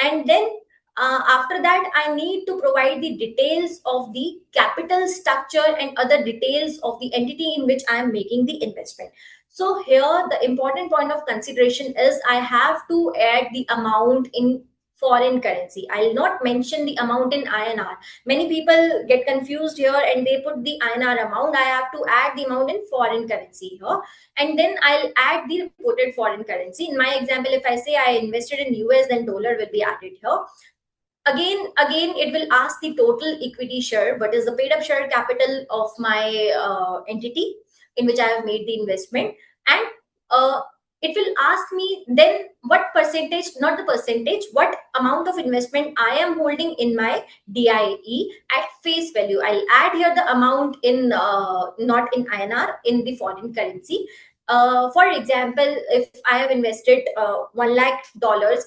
And then after that, I need to provide the details of the capital structure and other details of the entity in which I am making the investment. So here, the important point of consideration is I have to add the amount in foreign currency. I'll not mention the amount in INR. Many people get confused here and they put the INR amount. I have to add the amount in foreign currency here. And then I'll add the reported foreign currency. In my example, if I say I invested in US, then dollar will be added here. Again, it will ask the total equity share, what is the paid up share capital of my entity in which I have made the investment. And it will ask me then what percentage, not the percentage, what amount of investment I am holding in my DIE at face value. I'll add here the amount in not in INR, in the foreign currency. For example, if I have invested $1 lakh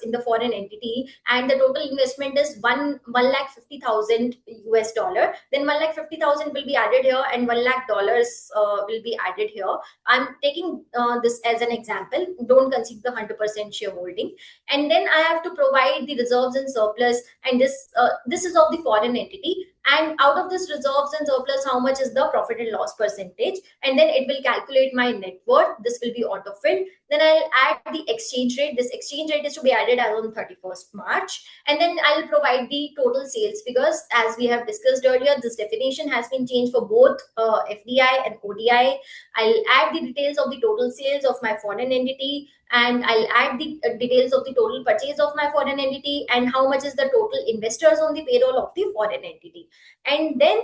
in the foreign entity and the total investment is $1,50,000 US dollar, then $1,50,000 will be added here and $1 lakh will be added here. I'm taking this as an example. Don't consider the 100% shareholding. And then I have to provide the reserves and surplus, and this is of the foreign entity. And out of this reserves and surplus, how much is the profit and loss percentage? And then it will calculate my net worth. This will be auto-filled. Then I'll add the exchange rate. This exchange rate is to be added as on 31st March. And then I'll provide the total sales figures. As we have discussed earlier, this definition has been changed for both FDI and ODI. I'll add the details of the total sales of my foreign entity, and I'll add the details of the total purchase of my foreign entity and how much is the total investors on the payroll of the foreign entity. And then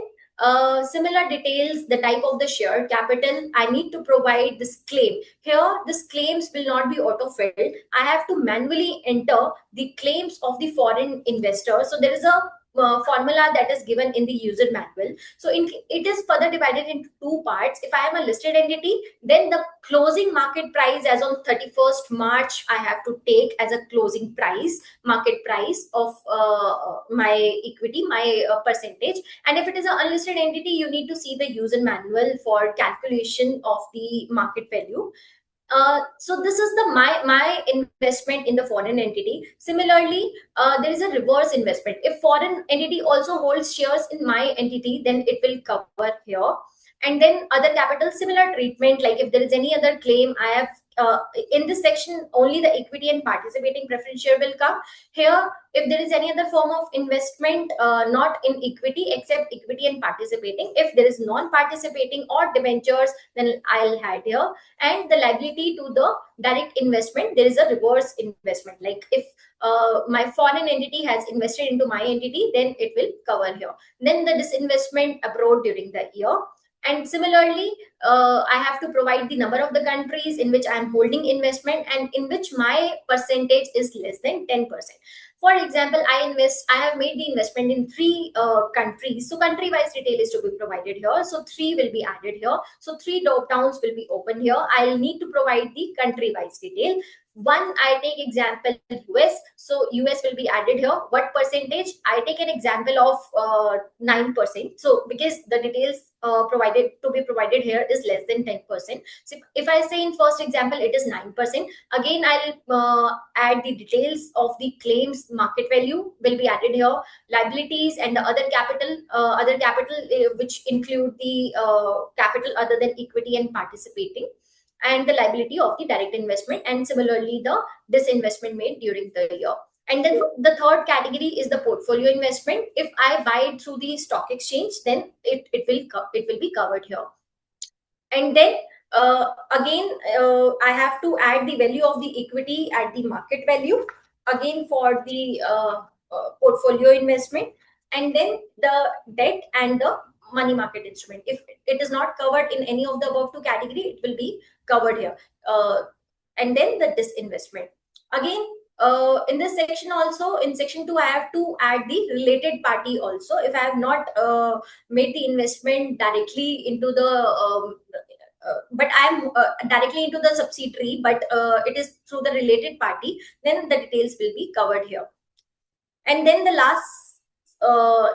similar details, the type of the share capital, I need to provide this claim. Here, this claims will not be auto-filled. I have to manually enter the claims of the foreign investor. So there is a formula that is given in the user manual. So it is further divided into two parts. If I am a listed entity, then the closing market price as on 31st March, I have to take as a closing price, market price of my equity, my percentage. And if it is an unlisted entity, you need to see the user manual for calculation of the market value. So this is the my investment in the foreign entity. Similarly, there is a reverse investment. If foreign entity also holds shares in my entity, then it will cover here. And then other capital, similar treatment, like if there is any other claim, I have in this section only the equity and participating preference share will come. Here, if there is any other form of investment not in equity except equity and participating, if there is non-participating or debentures, then I'll add here. And the liability to the direct investment, there is a reverse investment. Like if my foreign entity has invested into my entity, then it will cover here. Then the disinvestment abroad during the year. And similarly, I have to provide the number of the countries in which I am holding investment and in which my percentage is less than 10%. For example, I have made the investment in 3 countries. So country-wise detail is to be provided here. So 3 will be added here. So 3 drop-downs will be open here. I'll need to provide the country-wise detail. One, I take example US. So US will be added here. What percentage? I take an example of 9%. So because the details provided here is less than 10%. So if I say in first example, it is 9%. Again, I'll add the details of the claims market value will be added here. Liabilities and the other capital which include the capital other than equity and participating, and the liability of the direct investment, and similarly the disinvestment made during the year. And then the third category is the portfolio investment. If I buy it through the stock exchange, then it will be covered here. And then again, I have to add the value of the equity at the market value again for the portfolio investment, and then the debt and the money market instrument. If it is not covered in any of the above 2 category, it will be covered here. And then the disinvestment. Again, in this section also, in section 2, I have to add the related party also. If I have not made the investment directly into the but I'm directly into the subsidiary, but it is through the related party, then the details will be covered here. And then the last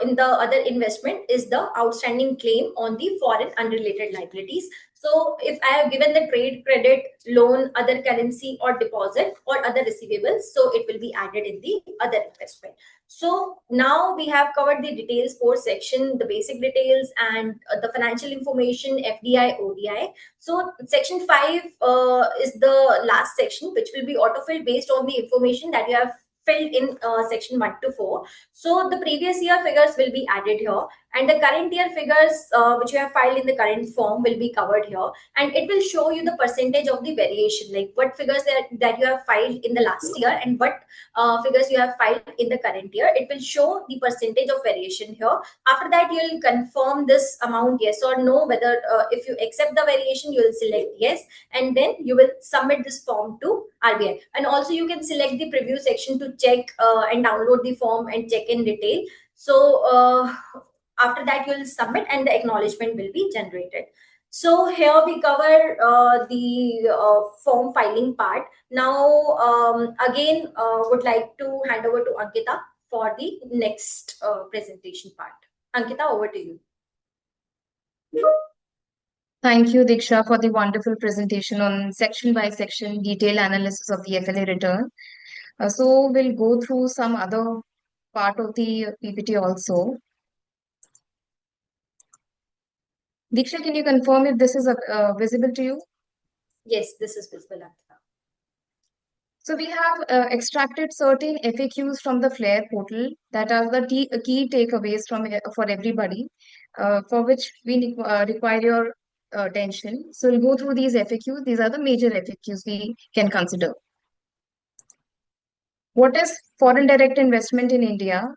in the other investment is the outstanding claim on the foreign unrelated liabilities. So if I have given the trade, credit, loan, other currency or deposit or other receivables, so it will be added in the other investment. So now we have covered the details for section, the basic details and the financial information, FDI, ODI. So section 5 is the last section, which will be autofilled based on the information that you have filled in section 1 to 4. So the previous year figures will be added here, and the current year figures which you have filed in the current form will be covered here, and it will show you the percentage of the variation, like what figures that you have filed in the last year and what figures you have filed in the current year. It will show the percentage of variation here. After that, you will confirm this amount yes or no, whether if you accept the variation, you will select yes, and then you will submit this form to RBI. And also you can select the preview section to check and download the form and check in detail. So after that, you will submit and the acknowledgement will be generated. So here we cover the form filing part. Now, again, would like to hand over to Ankita for the next presentation part. Ankita, over to you. Thank you, Diksha, for the wonderful presentation on section by section detailed analysis of the FLA return. So we'll go through some other part of the PPT also. Diksha, can you confirm if this is visible to you? Yes, this is visible, Ankita. So we have extracted certain FAQs from the FLAIR portal that are the key takeaways for everybody, for which we require your attention. So we'll go through these FAQs. These are the major FAQs we can consider. What is foreign direct investment in India?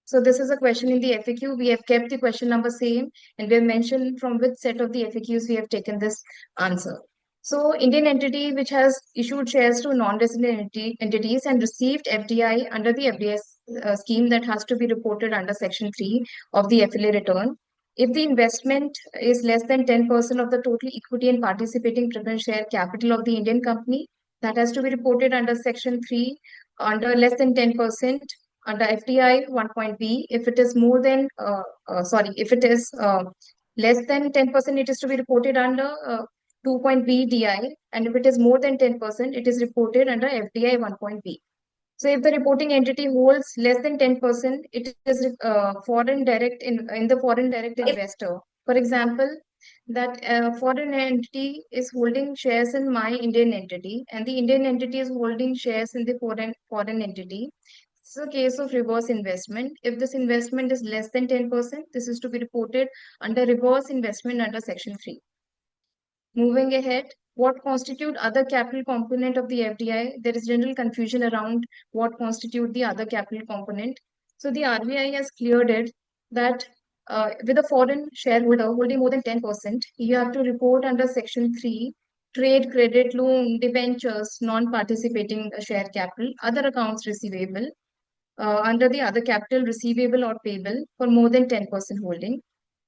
So this is a question in the FAQ. We have kept the question number same, and we have mentioned from which set of the FAQs we have taken this answer. So Indian entity which has issued shares to non-resident entities and received FDI under the FDI scheme that has to be reported under Section 3 of the FLA return. If the investment is less than 10% of the total equity and participating preference share capital of the Indian company, that has to be reported under Section 3 under less than 10%. Under FDI 1.b, if it is more than, if it is less than 10%, it is to be reported under 2.b DI, and if it is more than 10%, it is reported under FDI 1.b. So if the reporting entity holds less than 10%, it is foreign direct in the foreign direct investor. For example, that foreign entity is holding shares in my Indian entity, and the Indian entity is holding shares in the foreign entity. This is a case of reverse investment. If this investment is less than 10%, this is to be reported under reverse investment under Section 3. Moving ahead, what constitute other capital component of the FDI? There is general confusion around what constitute the other capital component. So the RBI has cleared it that with a foreign shareholder holding more than 10%, you have to report under Section 3, trade, credit, loan, debentures, non-participating share capital, other accounts receivable, under the other capital receivable or payable for more than 10% holding.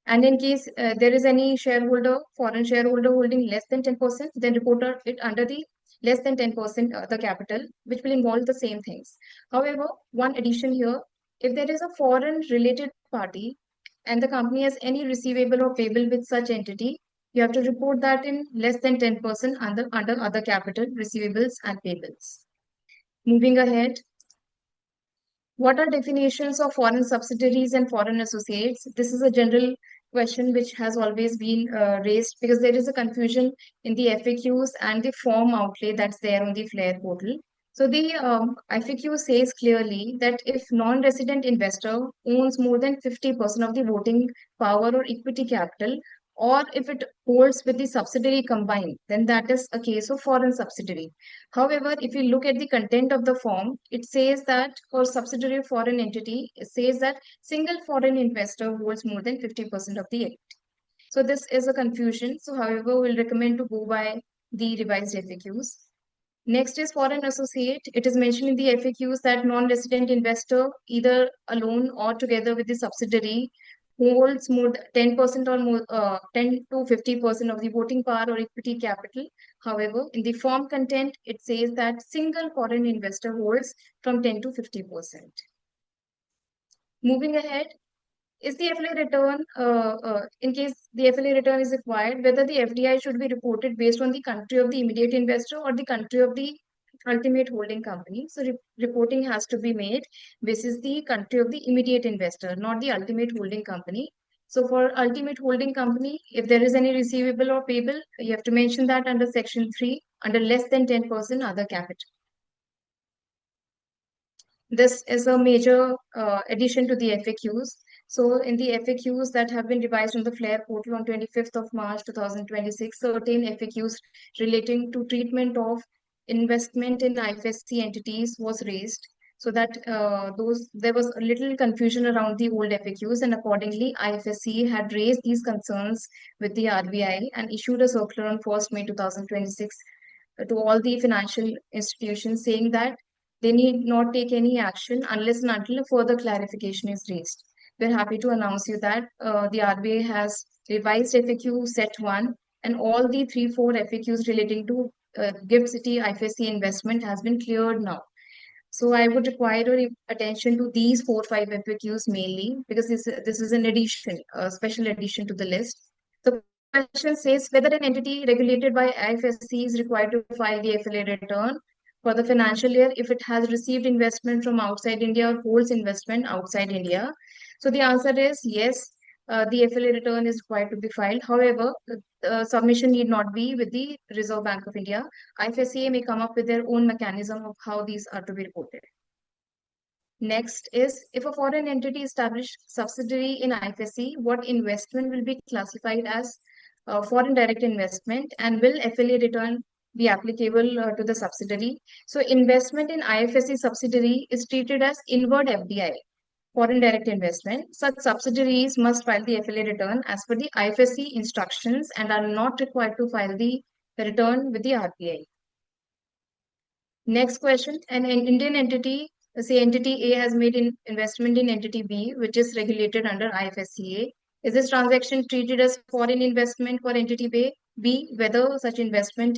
And in case there is any shareholder, foreign shareholder holding less than 10%, then report it under the less than 10% the capital, which will involve the same things. However, one addition here, if there is a foreign related party and the company has any receivable or payable with such entity, you have to report that in less than 10% under other capital, receivables and payables. Moving ahead, what are definitions of foreign subsidiaries and foreign associates? This is a general question which has always been raised because there is a confusion in the FAQs and the form outlay that's there on the FLAIR portal. So the FAQ says clearly that if non-resident investor owns more than 50% of the voting power or equity capital, or if it holds with the subsidiary combined, then that is a case of foreign subsidiary. However, if you look at the content of the form, it says that for subsidiary foreign entity, it says that single foreign investor holds more than 50% of the equity. So this is a confusion. So however, we'll recommend to go by the revised FAQs. Next is foreign associate. It is mentioned in the FAQs that non-resident investor, either alone or together with the subsidiary, holds more than 10% or more, 10 to 50% of the voting power or equity capital. However, in the form content, it says that single foreign investor holds from 10 to 50%. Moving ahead, is the FLA return, in case the FLA return is required, whether the FDI should be reported based on the country of the immediate investor or the country of the ultimate holding company. So reporting has to be made. This is the country of the immediate investor, not the ultimate holding company. So for ultimate holding company, if there is any receivable or payable, you have to mention that under Section 3, under less than 10% other capital. This is a major addition to the FAQs. So in the FAQs that have been revised on the FLAIR portal on 25th of March 2026, certain FAQs relating to treatment of investment in IFSC entities was raised. So that there was a little confusion around the old FAQs, and accordingly, IFSC had raised these concerns with the RBI and issued a circular on 1st May 2026 to all the financial institutions saying that they need not take any action unless and until a further clarification is raised. We're happy to announce you that the RBI has revised FAQ set 1, and all the 3-4 FAQs relating to Gift City IFSC investment has been cleared now. So I would require your attention to these 4-5 FAQs mainly, because this is an addition, a special addition to the list. The question says whether an entity regulated by IFSC is required to file the FLA return for the financial year if it has received investment from outside India or holds investment outside India. So the answer is yes, the FLA return is required to be filed. However, submission need not be with the Reserve Bank of India. IFSCA may come up with their own mechanism of how these are to be reported. Next is, if a foreign entity established subsidiary in IFSC, what investment will be classified as foreign direct investment, and will FLA return be applicable to the subsidiary? So investment in IFSC subsidiary is treated as inward FDI, foreign direct investment. Such subsidiaries must file the FLA return as per the IFSC instructions and are not required to file the return with the RBI. Next question, an Indian entity, say entity A has made an investment in entity B, which is regulated under IFSCA. Is this transaction treated as foreign investment for entity B, whether such investment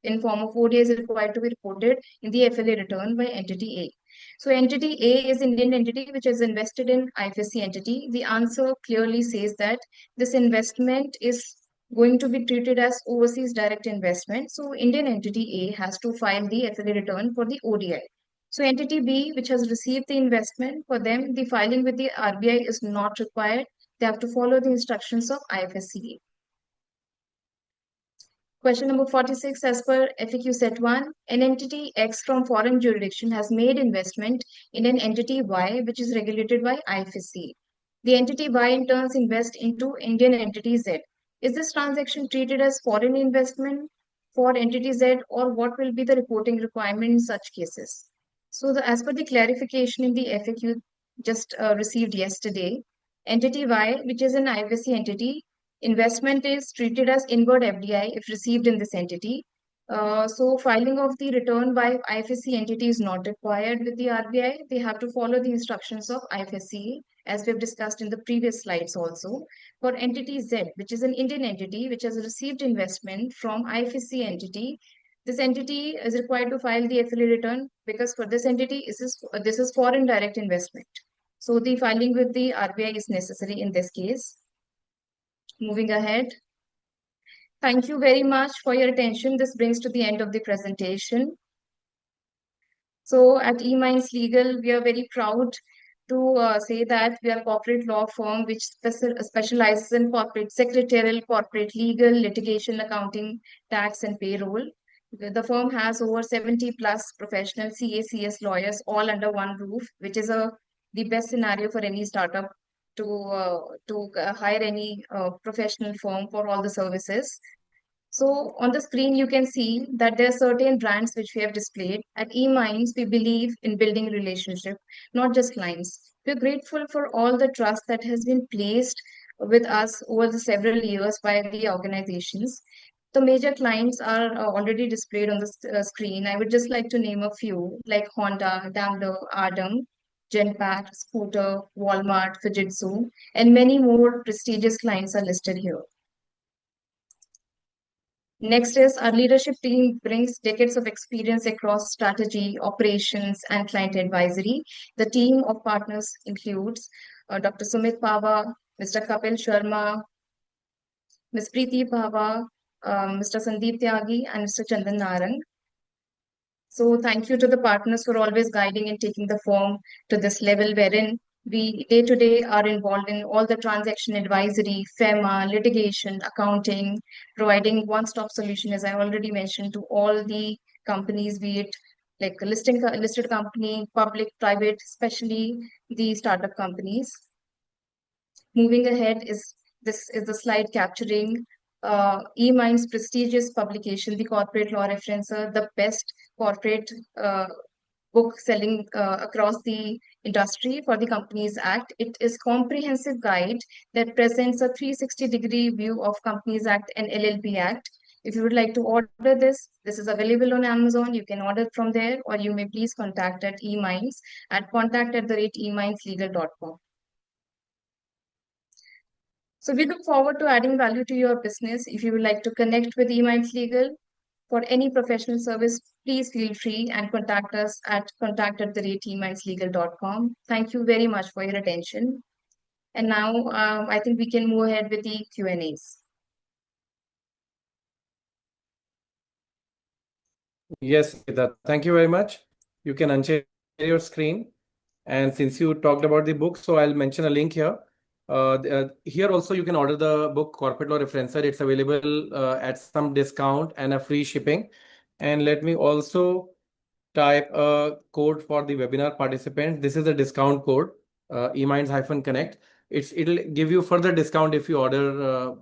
in form of ODI is required to be reported in the FLA return by entity A? So entity A is Indian entity which is invested in IFSC entity. The answer clearly says that this investment is going to be treated as overseas direct investment. So Indian entity A has to file the FLA return for the ODI. So entity B, which has received the investment, for them, the filing with the RBI is not required. They have to follow the instructions of IFSCA. Question number 46, as per FAQ set 1, an entity X from foreign jurisdiction has made investment in an entity Y, which is regulated by IFSCA. The entity Y in turn invests into Indian entity Z. Is this transaction treated as foreign investment for entity Z, or what will be the reporting requirement in such cases? So as per the clarification in the FAQ just received yesterday, entity Y, which is an IFSC entity, investment is treated as inward FDI if received in this entity. So filing of the return by IFSC entity is not required with the RBI. They have to follow the instructions of IFSC, as we've discussed in the previous slides also. For entity Z, which is an Indian entity which has received investment from IFSC entity, this entity is required to file the FLA return because for this entity, this is foreign direct investment. So the filing with the RBI is necessary in this case. Moving ahead. Thank you very much for your attention. This brings to the end of the presentation. So at eMinds Legal, we are very proud to say that we are a corporate law firm which specializes in corporate secretarial, corporate legal, litigation, accounting, tax, and payroll. The firm has over 70 plus professional CACS lawyers all under one roof, which is the best scenario for any startup to hire any professional firm for all the services. So on the screen, you can see that there are certain brands which we have displayed. At eMinds, we believe in building relationship, not just clients. We're grateful for all the trust that has been placed with us over the several years by the organizations. The major clients are already displayed on the screen. I would just like to name a few, like Honda, Daimler, Ardem, Genpact, Scooter, Walmart, Fujitsu, and many more prestigious clients are listed here. Next is our leadership team brings decades of experience across strategy, operations, and client advisory. The team of partners includes Dr. Sumit Pava, Mr. Kapil Sharma, Ms. Preeti Pava, Mr. Sandeep Tyagi, and Mr. Chandan Narang. So thank you to the partners for always guiding and taking the firm to this level wherein we day to day are involved in all the transaction advisory, FEMA, litigation, accounting, providing one-stop solution, as I already mentioned, to all the companies, be it like a listed company, public, private, especially the startup companies. moving ahead this is the slide capturing eMinds' prestigious publication, the Corporate Law Referencer, the best corporate book selling across the industry for the Companies Act. It is comprehensive guide that presents a 360-degree view of Companies Act and LLP Act. If you would like to order this is available on Amazon. You can order from there, or you may please contact at eMinds at contact@emindslegal.com. So we look forward to adding value to your business. If you would like to connect with eMinds Legal for any professional service, please feel free and contact us at contact@emindslegal.com. Thank you very much for your attention. And now I think we can move ahead with the Q&As. Yes, Sita, thank you very much. You can unshare your screen. And since you talked about the book, so I'll mention a link here. Here also you can order the book Corporate Law Referencer. It's available at some discount and a free shipping. And let me also type a code for the webinar participants. This is a discount code, eMinds-Connect. It'll give you further discount if you order,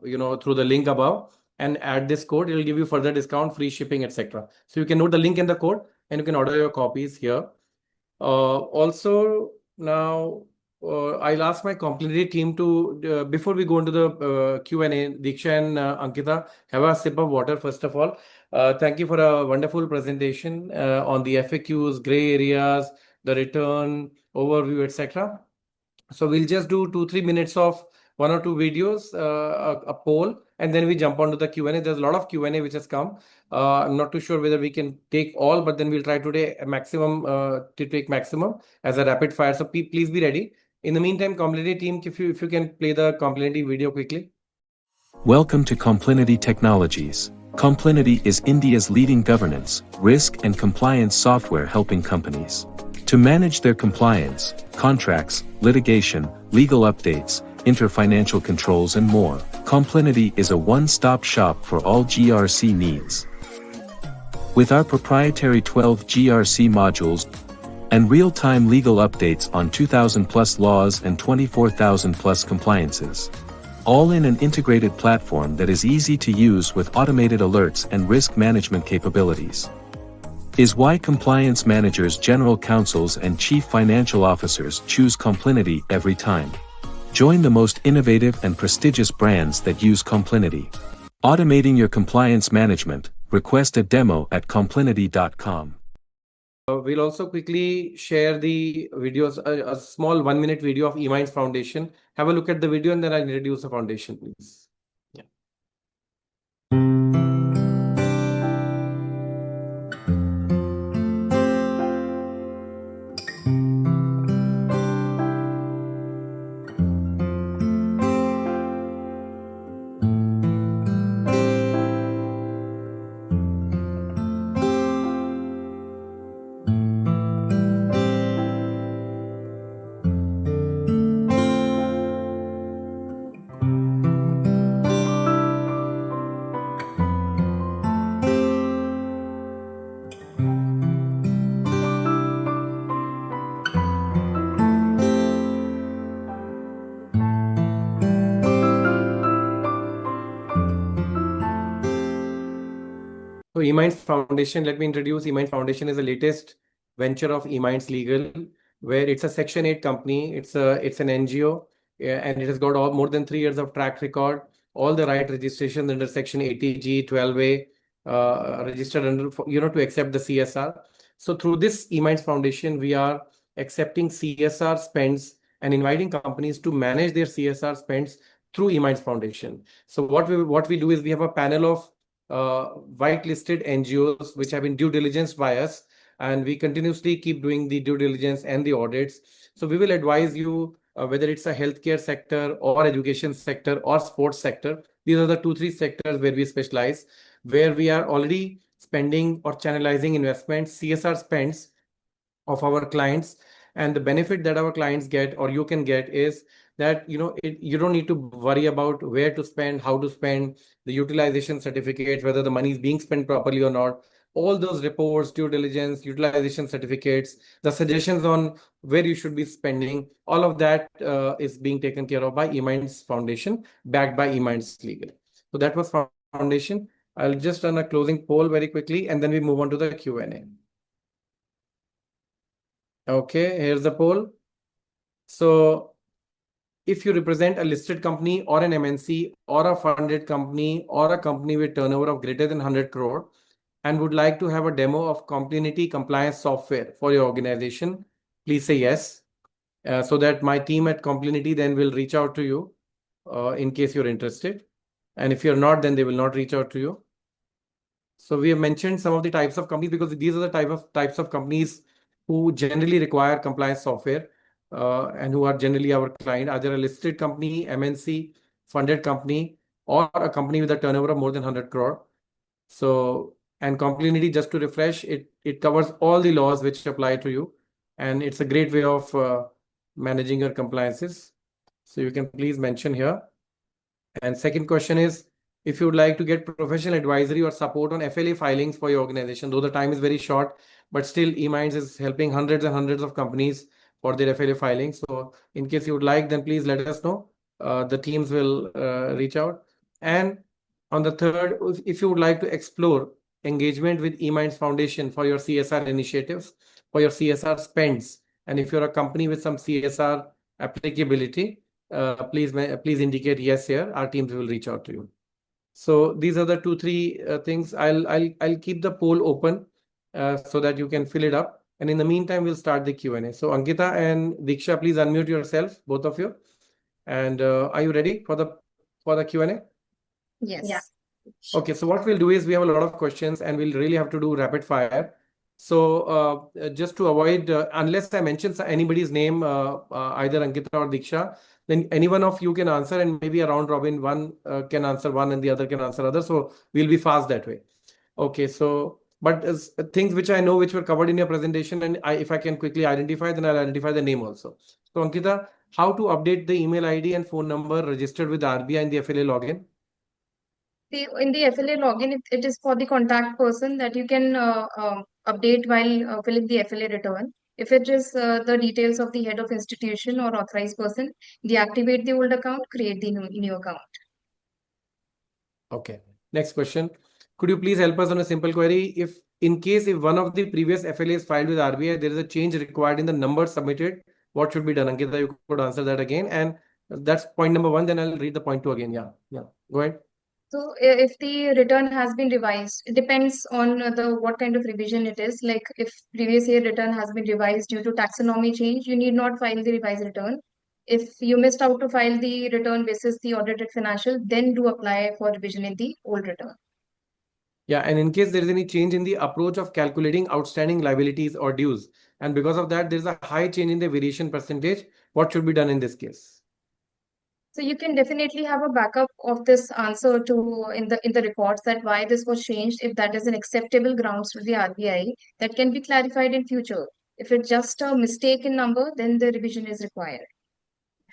through the link above and add this code. It'll give you further discount, free shipping, etc. So you can note the link in the code and you can order your copies here. Also, now I'll ask my Complinity team to, before we go into the Q&A, Diksha and Ankita, have a sip of water first of all. Thank you for a wonderful presentation on the FAQs, gray areas, the return, overview, etc. So we'll just do 2-3 minutes of 1 or 2 videos, a poll, and then we jump onto the Q&A. There's a lot of Q&A which has come. I'm not too sure whether we can take all, but then we'll try today a maximum to take maximum as a rapid fire. So please be ready. In the meantime, Complinity team, if you can play the Complinity video quickly. Welcome to Complinity Technologies. Complinity is India's leading governance, risk and compliance software helping companies to manage their compliance, contracts, litigation, legal updates, inter-financial controls and more. Complinity is a one-stop shop for all GRC needs. With our proprietary 12 GRC modules and real-time legal updates on 2,000+ laws and 24,000+ compliances. All in an integrated platform that is easy to use with automated alerts and risk management capabilities. Is why compliance managers, general counsels and chief financial officers choose Complinity every time. Join the most innovative and prestigious brands that use Complinity. Automating your compliance management. Request a demo at complinity.com. We'll also quickly share the videos, a small 1-minute video of eMinds Foundation. Have a look at the video and then I'll introduce the foundation, please. Yeah. So eMinds Foundation, let me introduce eMinds Foundation is the latest venture of eMinds Legal, where it's a Section 8 company. It's an NGO, and it has got more than 3 years of track record. All the right registrations under Section 80G, 12A, registered under, to accept the CSR. So through this eMinds Foundation, we are accepting CSR spends and inviting companies to manage their CSR spends through eMinds Foundation. So what we do is we have a panel of whitelisted NGOs which have been due diligence by us, and we continuously keep doing the due diligence and the audits. So we will advise you whether it's a healthcare sector or education sector or sports sector. These are the 2-3 sectors where we specialize, where we are already spending or channelizing investments, CSR spends of our clients. And the benefit that our clients get or you can get is that you don't need to worry about where to spend, how to spend, the utilization certificates, whether the money is being spent properly or not. all those reports, due diligence, utilization certificates, the suggestions on where you should be spending, all of that is being taken care of by eMinds Foundation, backed by eMinds Legal. So that was Foundation. I'll just run a closing poll very quickly, and then we move on to the Q&A. Okay, here's the poll. So if you represent a listed company or an MNC or a funded company or a company with turnover of greater than 100 crore and would like to have a demo of Complinity compliance software for your organization, please say yes, so that my team at Complinity then will reach out to you in case you're interested. And if you're not, then they will not reach out to you. So we have mentioned some of the types of companies because these are the types of companies who generally require compliance software and who are generally our client, either a listed company, MNC, funded company, or a company with a turnover of more than 100 crore. So, and Complinity, just to refresh, it covers all the laws which apply to you, and it's a great way of managing your compliances. So you can please mention here. And second question is, if you would like to get professional advisory or support on FLA filings for your organization, though the time is very short, but still eMinds is helping hundreds and hundreds of companies for their FLA filings. So in case you would like, then please let us know. The teams will reach out. And on the third, if you would like to explore engagement with eMinds Foundation for your CSR initiatives, for your CSR spends, and if you're a company with some CSR applicability, please indicate yes here. Our teams will reach out to you. So these are the 2-3 things. I'll keep the poll open so that you can fill it up. And in the meantime, we'll start the Q&A. So Ankita and Diksha, please unmute yourself, both of you. And are you ready for the Q&A? Yes. Yeah. Okay, so what we'll do is we have a lot of questions and we'll really have to do rapid fire. So just to avoid, unless I mention anybody's name, either Ankita or Diksha, then any one of you can answer, and maybe a round robin, one can answer one and the other can answer other. So we'll be fast that way. Okay, so but things which I know which were covered in your presentation, and if I can quickly identify, then I'll identify the name also. So Ankita, how to update the email ID and phone number registered with RBI in the FLA login? In the FLA login, it is for the contact person that you can update while filling the FLA return. If it is the details of the head of institution or authorized person, deactivate the old account, create the new account. Okay. Next question. Could you please help us on a simple query? If one of the previous FLAs filed with RBI, there is a change required in the number submitted, what should be done? Ankita, you could answer that again. And that's point number 1. Then I'll read the point 2 again. Yeah. Go ahead. So if the return has been revised, it depends on what kind of revision it is. Like if previous year return has been revised due to taxonomy change, you need not file the revised return. If you missed out to file the return basis the audited financial, then do apply for revision in the old return. Yeah, and in case there is any change in the approach of calculating outstanding liabilities or dues, and because of that, there is a high change in the variation percentage, what should be done in this case? So you can definitely have a backup of this answer to in the records that why this was changed. If that is an acceptable grounds to the RBI, that can be clarified in future. If it's just a mistake in number, then the revision is required.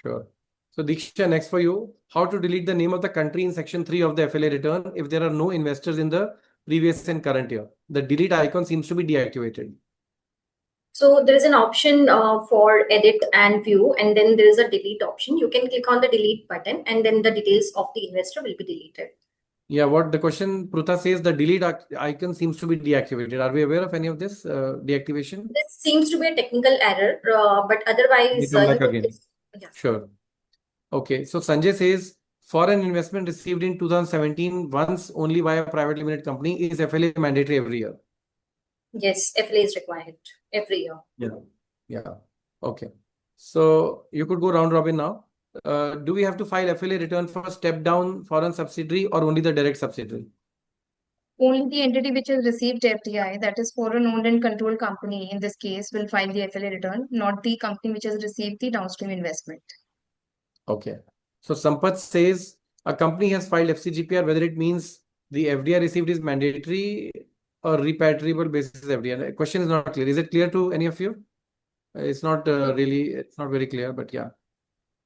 Sure. So Diksha, next for you, how to delete the name of the country in section 3 of the FLA return if there are no investors in the previous and current year? The delete icon seems to be deactivated. So there is an option for edit and view, and then there is a delete option. You can click on the delete button, and then the details of the investor will be deleted. Yeah, what the question, Prutha says, the delete icon seems to be deactivated. Are we aware of any of this deactivation? This seems to be a technical error, but otherwise, Come back again. Yeah. Sure. Okay, so Sanjay says, foreign investment received in 2017 once only by a private limited company is FLA mandatory every year. Yes, FLA is required every year. Yeah. Okay. So you could go round robin now. Do we have to file FLA return for step down foreign subsidiary or only the direct subsidiary? Only the entity which has received FDI, that is foreign owned and controlled company in this case, will file the FLA return, not the company which has received the downstream investment. Okay. So Sampath says a company has filed FCGPR, whether it means the FDI received is mandatory or repatriable basis FDI. The question is not clear. Is it clear to any of you? It's not really, it's not very clear, but yeah.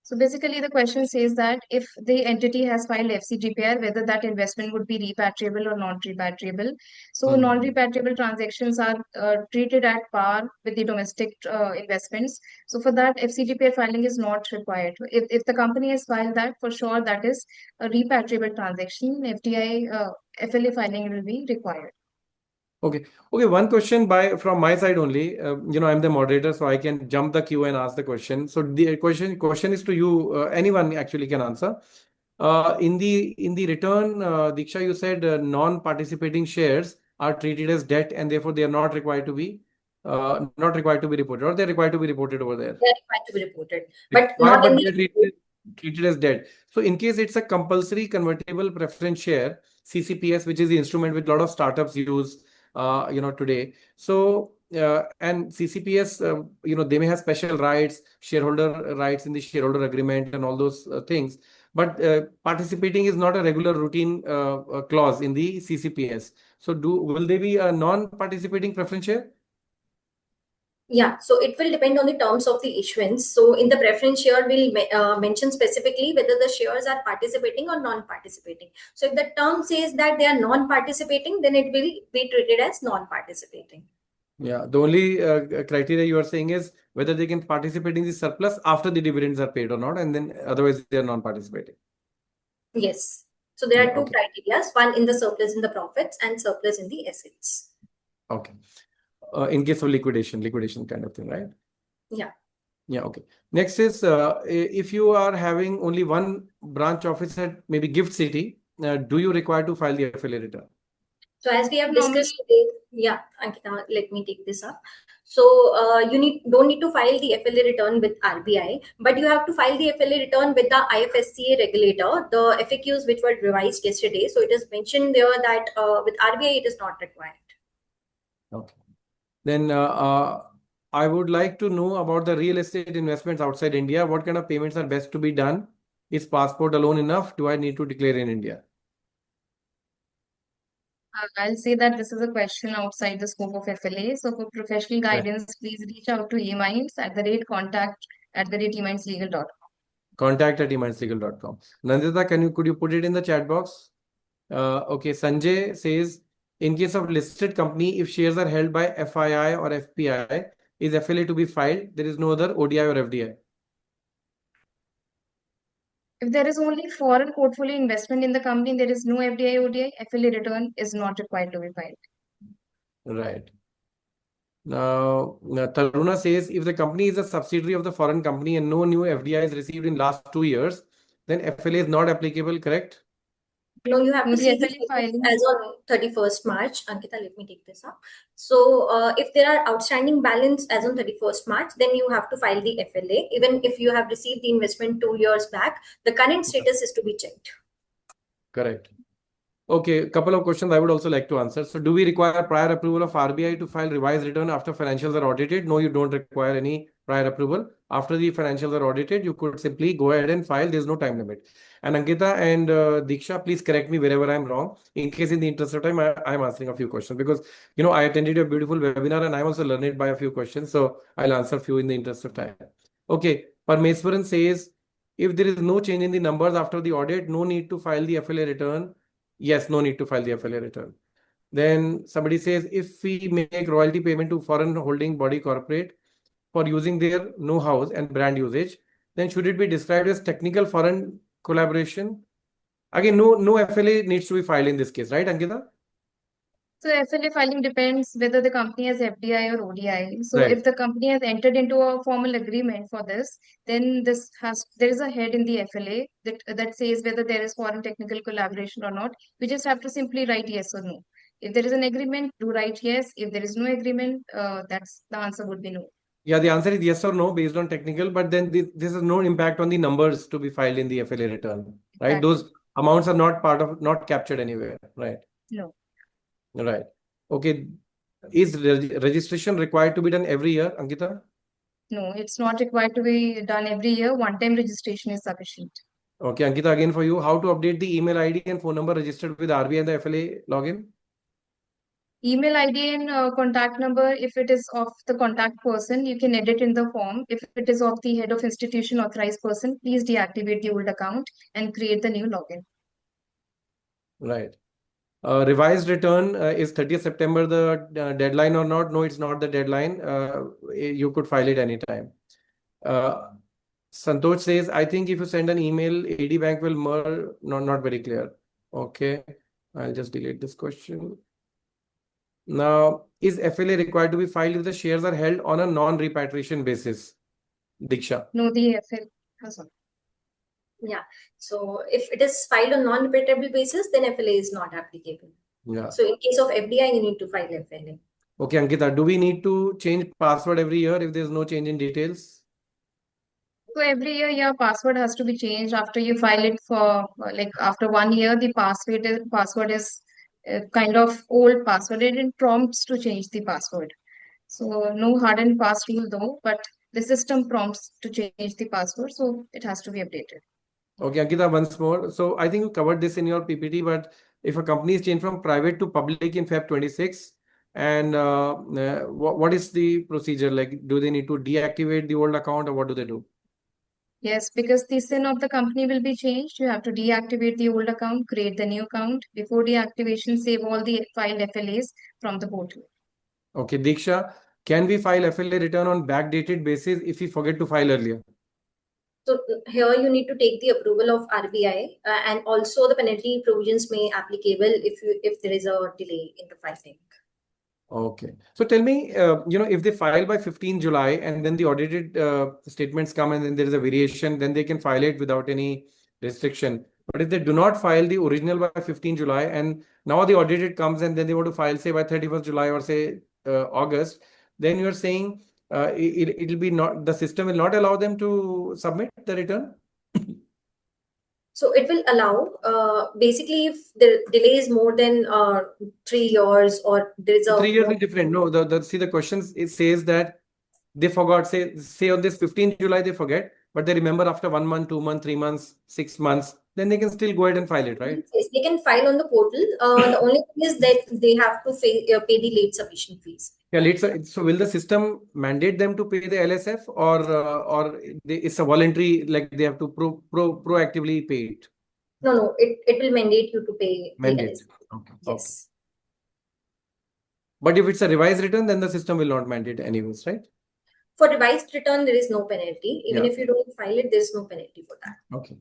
So basically, the question says that if the entity has filed FCGPR, whether that investment would be repatriable or non-repatriable. So non-repatriable transactions are treated at par with the domestic investments. So for that, FCGPR filing is not required. If the company has filed that, for sure, that is a repatriable transaction. FLA filing will be required. Okay. One question from my side only. I'm the moderator, so I can jump the queue and ask the question. So the question is to you. Anyone actually can answer. In the return, Diksha, you said non-participating shares are treated as debt, and therefore they are not required to be reported, or they're required to be reported over there. They're required to be reported, but not But in they're the. treated as debt. So in case it's a compulsory convertible preference share, CCPS, which is the instrument which a lot of startups use, today. So and CCPS, they may have special rights, shareholder rights in the shareholder agreement, and all those things. But participating is not a regular routine clause in the CCPS. So will they be a non-participating preference share? Yeah, so it will depend on the terms of the issuance. So in the preference share, we'll mention specifically whether the shares are participating or non-participating. So if the term says that they are non-participating, then it will be treated as non-participating. Yeah, the only criteria you are saying is whether they can participate in the surplus after the dividends are paid or not, and then otherwise they are non-participating. Yes. So there are two Okay. criteria: one in the surplus in the profits and surplus in the assets. Okay. In case of liquidation kind of thing, right? Yeah. Yeah. Okay. Next is if you are having only one branch office at maybe Gift City, do you require to file the FLA return? So as we have discussed today, yeah, Ankita, let me take this up. So you don't need to file the FLA return with RBI, but you have to file the FLA return with the IFSCA regulator, the FAQs which were revised yesterday. So it is mentioned there that with RBI it is not required. Okay. Then I would like to know about the real estate investments outside India. What kind of payments are best to be done? Is passport alone enough? Do I need to declare in India? I'll say that this is a question outside the scope of FLA. So for professional guidance, please reach out to eMinds contact@emindslegal.com. Contact@emindslegal.com. Nandita, could you put it in the chat box? Okay, Sanjay says, in case of listed company, if shares are held by FII or FPI, is FLA to be filed? There is no other ODI or FDI. If there is only foreign portfolio investment in the company, there is no FDI ODI, FLA return is not required to be filed. Right. Now, Taruna says, if the company is a subsidiary of the foreign company and no new FDI is received in last 2 years, then FLA is not applicable, correct? No, you have to see the FLA filing as on 31st March. Ankita, let me take this up. So if there are outstanding balance as on 31st March, then you have to file the FLA. Even if you have received the investment 2 years back, the current status is to be checked. Correct. Okay, a couple of questions I would also like to answer. So do we require prior approval of RBI to file revised return after financials are audited? No, you don't require any prior approval. After the financials are audited, you could simply go ahead and file. There's no time limit. And Ankita and Diksha, please correct me wherever I'm wrong. In case in the interest of time, I'm answering a few questions because, I attended a beautiful webinar and I'm also learned by a few questions. So I'll answer a few in the interest of time. Okay, Parmeswaran says, if there is no change in the numbers after the audit, no need to file the FLA return. Yes, no need to file the FLA return. Then somebody says, if we make royalty payment to foreign holding body corporate for using their know-how and brand usage, then should it be described as technical foreign collaboration? Again, no FLA needs to be filed in this case, right, Ankita? So FLA filing depends whether the company has FDI or ODI. So Right. if the company has entered into a formal agreement for this, then there is a head in the FLA that says whether there is foreign technical collaboration or not. We just have to simply write yes or no. If there is an agreement, do write yes. If there is no agreement, that's the answer would be no. Yeah, the answer is yes or no based on technical, but then this has no impact on the numbers to be filed in the FLA return, right? Exactly. Those amounts are not captured anywhere, right? No. Right. Okay. Is registration required to be done every year, Ankita? No, it's not required to be done every year. One-time registration is sufficient. Okay, Ankita, again for you, how to update the email ID and phone number registered with RBI and the FLA login? Email ID and contact number, if it is of the contact person, you can edit in the form. If it is of the head of institution authorized person, please deactivate the old account and create the new login. Right. Revised return is 30th September the deadline or not? No, it's not the deadline. You could file it anytime. Santosh says, I think if you send an email, AD Bank will merge. No, not very clear. Okay, I'll just delete this question. Now, is FLA required to be filed if the shares are held on a non-repatriation basis? Diksha. No, the FL. Sorry. Yeah. So if it is filed on non-repeatable basis, then FLA is not applicable. Yeah. So in case of FDI, you need to file FLA. Okay, Ankita, do we need to change password every year if there's no change in details? So every year your password has to be changed after you file it for like after 1 year, the password is kind of old password. It prompts to change the password. So no hard and fast rule though, but the system prompts to change the password, so it has to be updated. Okay, Ankita, once more. So I think you covered this in your PPT, but if a company is changed from private to public in Feb 26, and what is the procedure? Like, do they need to deactivate the old account or what do they do? Yes, because the SIN of the company will be changed. You have to deactivate the old account, create the new account. Before deactivation, save all the filed FLAs from the portal. Okay, Diksha, can we file FLA return on backdated basis if we forget to file earlier? So here you need to take the approval of RBI and also the penalty provisions may applicable if there is a delay in the filing. Okay. So tell me, if they file by 15 July and then the audited statements come and then there is a variation, then they can file it without any restriction. But if they do not file the original by 15 July and now the audited comes and then they want to file say by 31st July or say August, then you're saying it'll be not, the system will not allow them to submit the return? So it will allow, basically, if the delay is more than 3 years or there is a 3 years is different. No, the questions, it says that they forgot, say on this 15th July, they forget, but they remember after 1 month, 2 months, 3 months, 6 months, then they can still go ahead and file it, right? Yes, they can file on the portal. The only thing is that they have to pay the late submission fees. Yeah, so will the system mandate them to pay the LSF or it's a voluntary, like they have to proactively pay it? No, it will mandate you to pay the Mandate. LSF. Okay. Yes. But if it's a revised return, then the system will not mandate anyways, right? For revised return, there is no penalty. Even Yeah. if you don't file it, there is no penalty for that. Okay.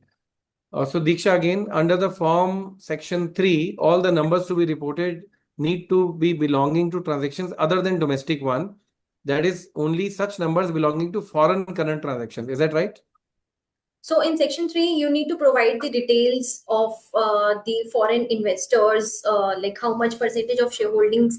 So Diksha, again, under the form section 3, all the numbers to be reported need to be belonging to transactions other than domestic one. That is only such numbers belonging to foreign current transactions. Is that right? So in section 3, you need to provide the details of the foreign investors, like how much percentage of shareholdings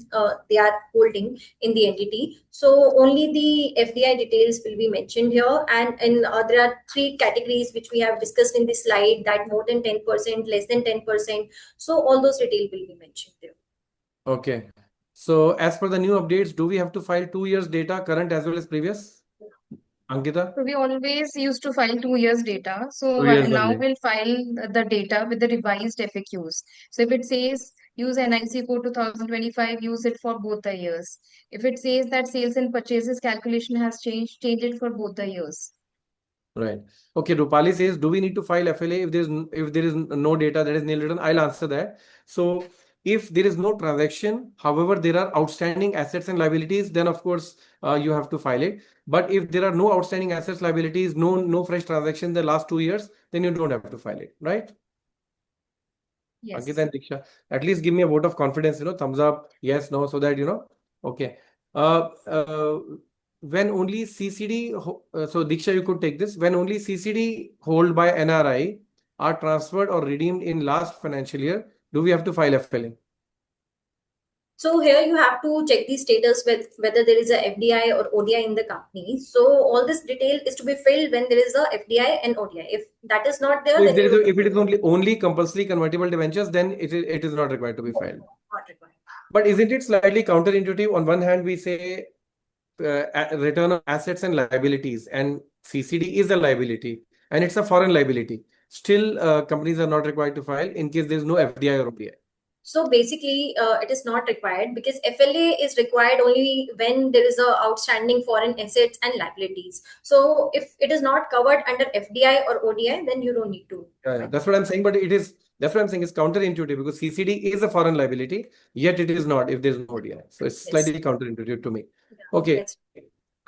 they are holding in the entity. So only the FDI details will be mentioned here. And there are 3 categories which we have discussed in this slide, that more than 10%, less than 10%. So all those details will be mentioned there. Okay. So as per the new updates, do we have to file 2 years data, current as well as previous? Ankita? So we always used to file 2 years data. So 2 years now only. we'll file the data with the revised FAQs. So if it says use NIC code 2025, use it for both the years. If it says that sales and purchases calculation has changed, change it for both the years. Right. Okay, Rupali says, do we need to file FLA if there is no data, that is nil return? I'll answer that. So if there is no transaction, however, there are outstanding assets and liabilities, then of course you have to file it. But if there are no outstanding assets, liabilities, no fresh transaction in the last 2 years, then you don't have to file it, right? Yes. Ankita and Diksha, at least give me a vote of confidence, thumbs up, yes, no, so that, okay. When only CCD, so Diksha, you could take this. When only CCD hold by NRI are transferred or redeemed in last financial year, do we have to file FLA? So here you have to check the status with whether there is a FDI or ODI in the company. So all this detail is to be filled when there is a FDI and ODI. If that is not there, So then if it is only compulsory convertible debentures, then it is not required to be filed. not required. But isn't it slightly counterintuitive? On one hand, we say return of assets and liabilities, and CCD is a liability and it's a foreign liability. Still, companies are not required to file in case there is no FDI or ODI. So basically, it is not required because FLA is required only when there is a outstanding foreign assets and liabilities. So if it is not covered under FDI or ODI, then you don't need to. Yeah, that's what I'm saying. But that's what I'm saying is counterintuitive because CCD is a foreign liability, yet it is not if there's no ODI. So it's Yes. slightly counterintuitive to me. Yeah, Okay. that's-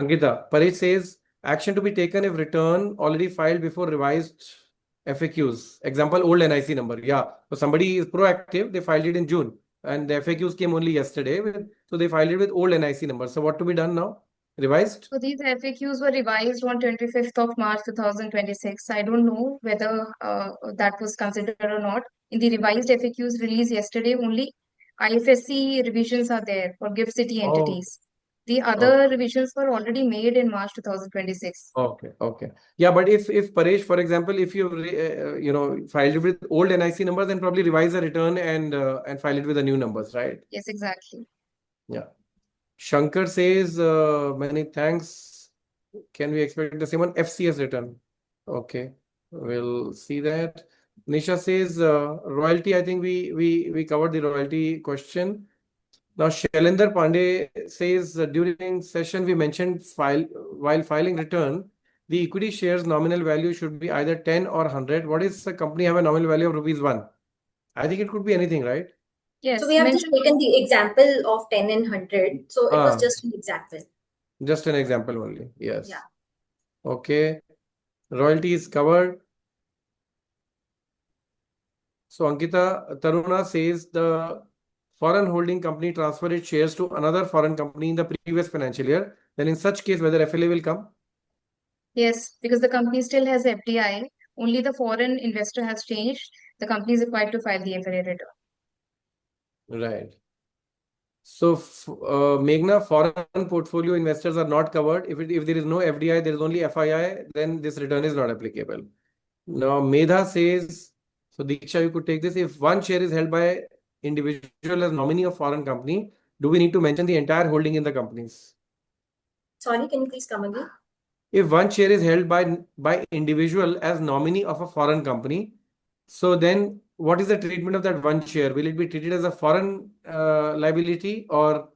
Ankita, Paresh says action to be taken if return already filed before revised FAQs. Example, old NIC number. Yeah. So somebody is proactive, they filed it in June and the FAQs came only yesterday. So they filed it with old NIC number. So what to be done now? Revised? So these FAQs were revised on 25th of March 2026. I don't know whether that was considered or not. In the revised FAQs released yesterday, only IFSC revisions are there for gift city Oh, entities. The other revisions were already made in March 2026. okay. Yeah, but if Paresh, for example, if you filed it with old NIC number, then probably revise the return and file it with the new numbers, right? Yes, exactly. Yeah. Shankar says, many thanks. Can we expect the same on FCS return? Okay, we'll see that. Nisha says, royalty. I think we covered the royalty question. Now, Shailendra Pandey says during session we mentioned while filing return, the equity shares nominal value should be either 10 or 100. What is the company have a nominal value of rupees 1? I think it could be anything, right? Yes, So we have just mentioned taken the example of 10 and 100. So it was just an example. Just an example only. Yes. Yeah. Okay. Royalty is covered. So Ankita, Taruna says the foreign holding company transfer its shares to another foreign company in the previous financial year. Then in such case, whether FLA will come? yes, because the company still has FDI. Only the foreign investor has changed. The company is required to file the FLA return. Right. So, Meghna, foreign portfolio investors are not covered. If there is no FDI, there is only FII, then this return is not applicable. Now, Medha says, so Diksha, you could take this. If one share is held by individual as nominee of foreign company, do we need to mention the entire holding in the companies? Sorry, can you please come again? If one share is held by individual as nominee of a foreign company, so then what is the treatment of that one share? Will it be treated as a foreign liability or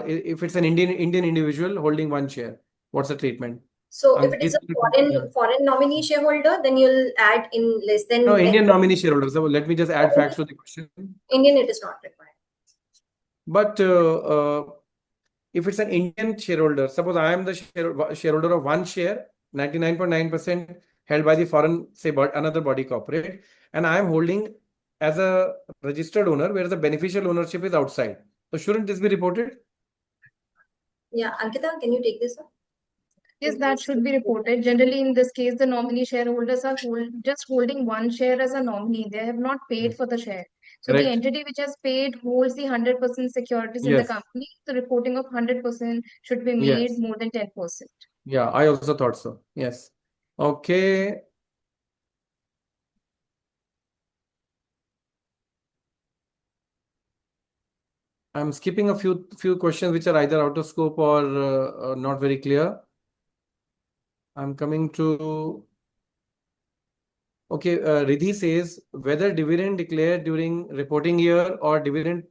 if it's an Indian individual holding one share, what's the treatment? So if it is a foreign nominee shareholder, then you'll add in less than No, Indian nominee shareholder. So let me just add facts to the question. Indian, it is not required. But if it's an Indian shareholder, suppose I am the shareholder of one share, 99.9% held by the foreign, say, another body corporate, and I am holding as a registered owner, where the beneficial ownership is outside. So shouldn't this be reported? Yeah, Ankita, can you take this up? Yes, that should be reported. Generally, in this case, the nominee shareholders are just holding one share as a nominee. They have not paid for the share. So the Correct. entity which has paid holds the 100% securities in the Yes. company. The reporting of 100% should be made Yes. more than 10%. Yeah, I also thought so. Yes. Okay. I'm skipping a few questions which are either out of scope or not very clear. I'm coming to. Okay, Riddhi says whether dividend declared during reporting year or dividend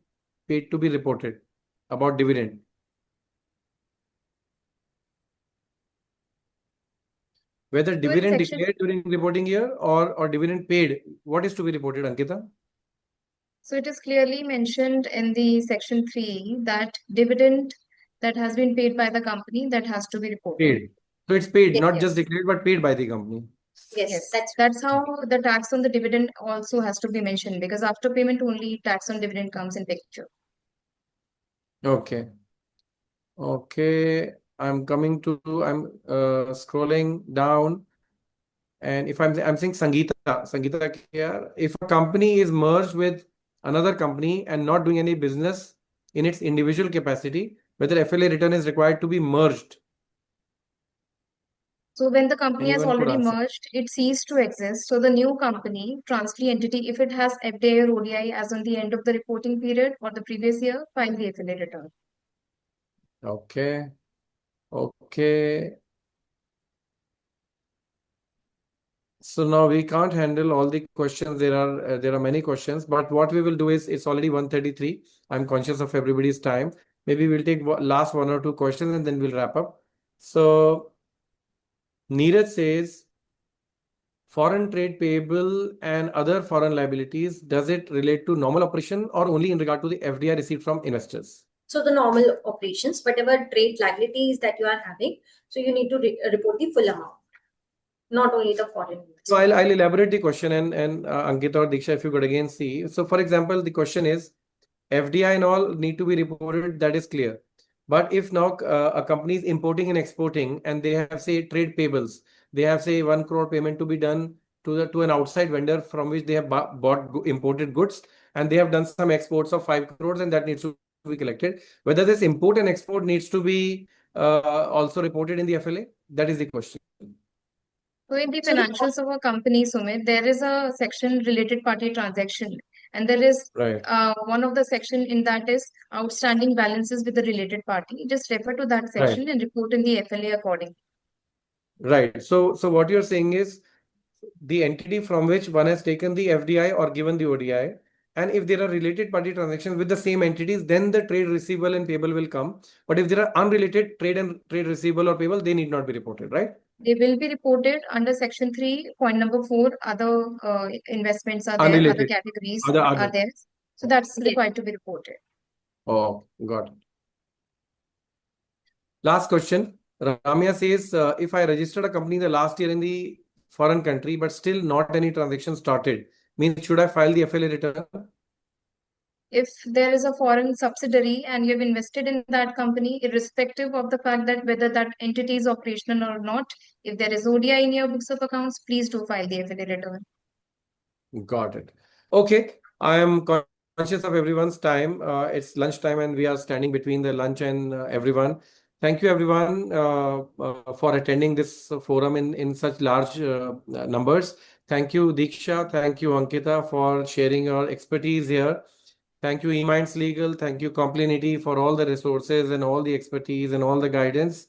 paid to be reported about dividend. Whether dividend declared during reporting year or dividend paid, what is to be reported, Ankita? So it is clearly mentioned in the section 3 that dividend that has been paid by the company that has to be reported. Paid. So it's paid, Yes. not just declared, but paid by the company. Yes, That's how the tax on the dividend also has to be mentioned, because after payment only tax on dividend comes in picture. Okay. Okay. I'm scrolling down. And if I'm saying Sangeeta here, if a company is merged with another company and not doing any business in its individual capacity, whether FLA return is required to be merged. So when the company has Anyone could already answer. merged, it ceased to exist. So the new company, transfer entity, if it has FDI or ODI as on the end of the reporting period or the previous year, file the FLA return. Okay. Okay. So now we can't handle all the questions. There are many questions, but what we will do is it's already 1:33. I'm conscious of everybody's time. Maybe we'll take last one or two questions and then we'll wrap up. So Neeraj says, foreign trade payable and other foreign liabilities, does it relate to normal operation or only in regard to the FDI received from investors? So the normal operations, whatever trade liabilities that you are having, so you need to report the full amount, not only the foreign. So I'll elaborate the question and Ankita or Diksha, if you could again see. So for example, the question is, FDI and all need to be reported, that is clear. But if now a company is importing and exporting and they have, say, trade payables, they have, say, 1 crore payment to be done to an outside vendor from which they have bought imported goods, and they have done some exports of 5 crores and that needs to be collected. Whether this import and export needs to be also reported in the FLA, that is the question. So in the financials of a company, Sumit, there is a section related party transaction, and there is Right. one of the section in that is outstanding balances with the related party. Just refer to that section and report in the FLA accordingly. Right. So what you're saying is the entity from which one has taken the FDI or given the ODI, and if there are related party transactions with the same entities, then the trade receivable and payable will come. But if there are unrelated trade receivable or payable, they need not be reported, right? They will be reported under section 3, point number 4. Other investments are there, other Unrelated. categories Other. are there. So that's Yes. required to be reported. Oh, got it. Last question. Ramya says, if I registered a company in the last year in the foreign country, but still not any transaction started, means should I file the FLA return? If there is a foreign subsidiary and you have invested in that company, irrespective of the fact that whether that entity is operational or not, if there is ODI in your books of accounts, please do file the FLA return. Got it. Okay. I am conscious of everyone's time. It's lunchtime and we are standing between the lunch and everyone. Thank you, everyone, for attending this forum in such large numbers. Thank you, Diksha. Thank you, Ankita, for sharing your expertise here. Thank you, eMinds Legal. Thank you, Complinity, for all the resources and all the expertise and all the guidance.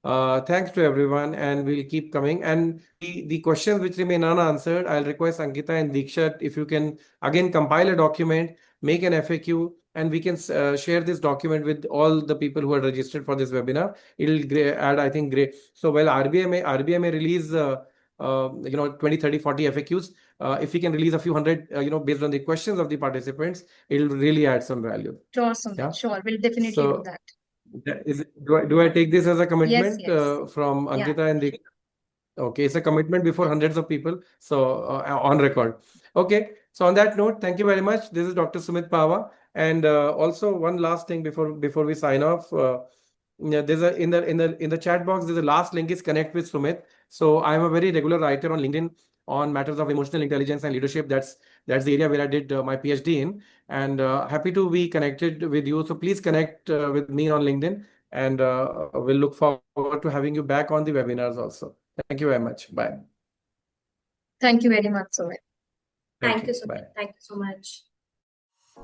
Thanks to everyone, and we'll keep coming. And the questions which remain unanswered, I'll request Ankita and Diksha if you can again compile a document, make an FAQ, and we can share this document with all the people who are registered for this webinar. It'll add, I think, great. So while RBI may release 20, 30, 40 FAQs. If we can release a few hundred, based on the questions of the participants, it'll really add some value. Sure, Sumit. Yeah? Sure, we'll definitely do that. Do I take this as a commitment Yes. from Yeah. Ankita and the? Okay, it's a commitment before hundreds of people. So on record. Okay. So on that note, thank you very much. This is Dr. Sumit Pava. And also one last thing before we sign off. There's in the chat box, there's a last link is connect with Sumit. So I'm a very regular writer on LinkedIn on matters of emotional intelligence and leadership. That's the area where I did my PhD in, and happy to be connected with you. So please connect with me on LinkedIn, and we'll look forward to having you back on the webinars also. Thank you very much. Bye. Thank you very much, Sumit. Thank you so Bye. much. Thank you so much.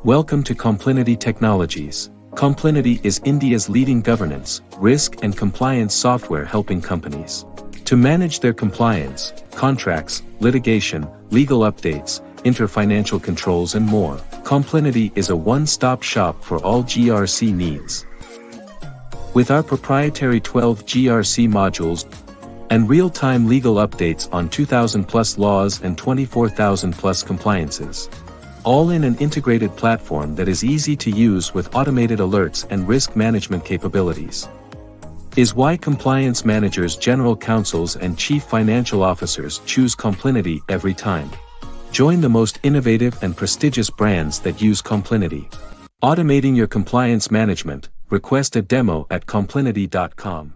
Welcome to Complinity Technologies. Complinity is India's leading governance, risk and compliance software helping companies to manage their compliance, contracts, litigation, legal updates, inter-financial controls and more. Complinity is a one-stop shop for all GRC needs. With our proprietary 12 GRC modules and real-time legal updates on 2,000 plus laws and 24,000 plus compliances. All in an integrated platform that is easy to use with automated alerts and risk management capabilities. Is why compliance managers, general counsels and chief financial officers choose Complinity every time. Join the most innovative and prestigious brands that use Complinity. Automating your compliance management, request a demo at complinity.com.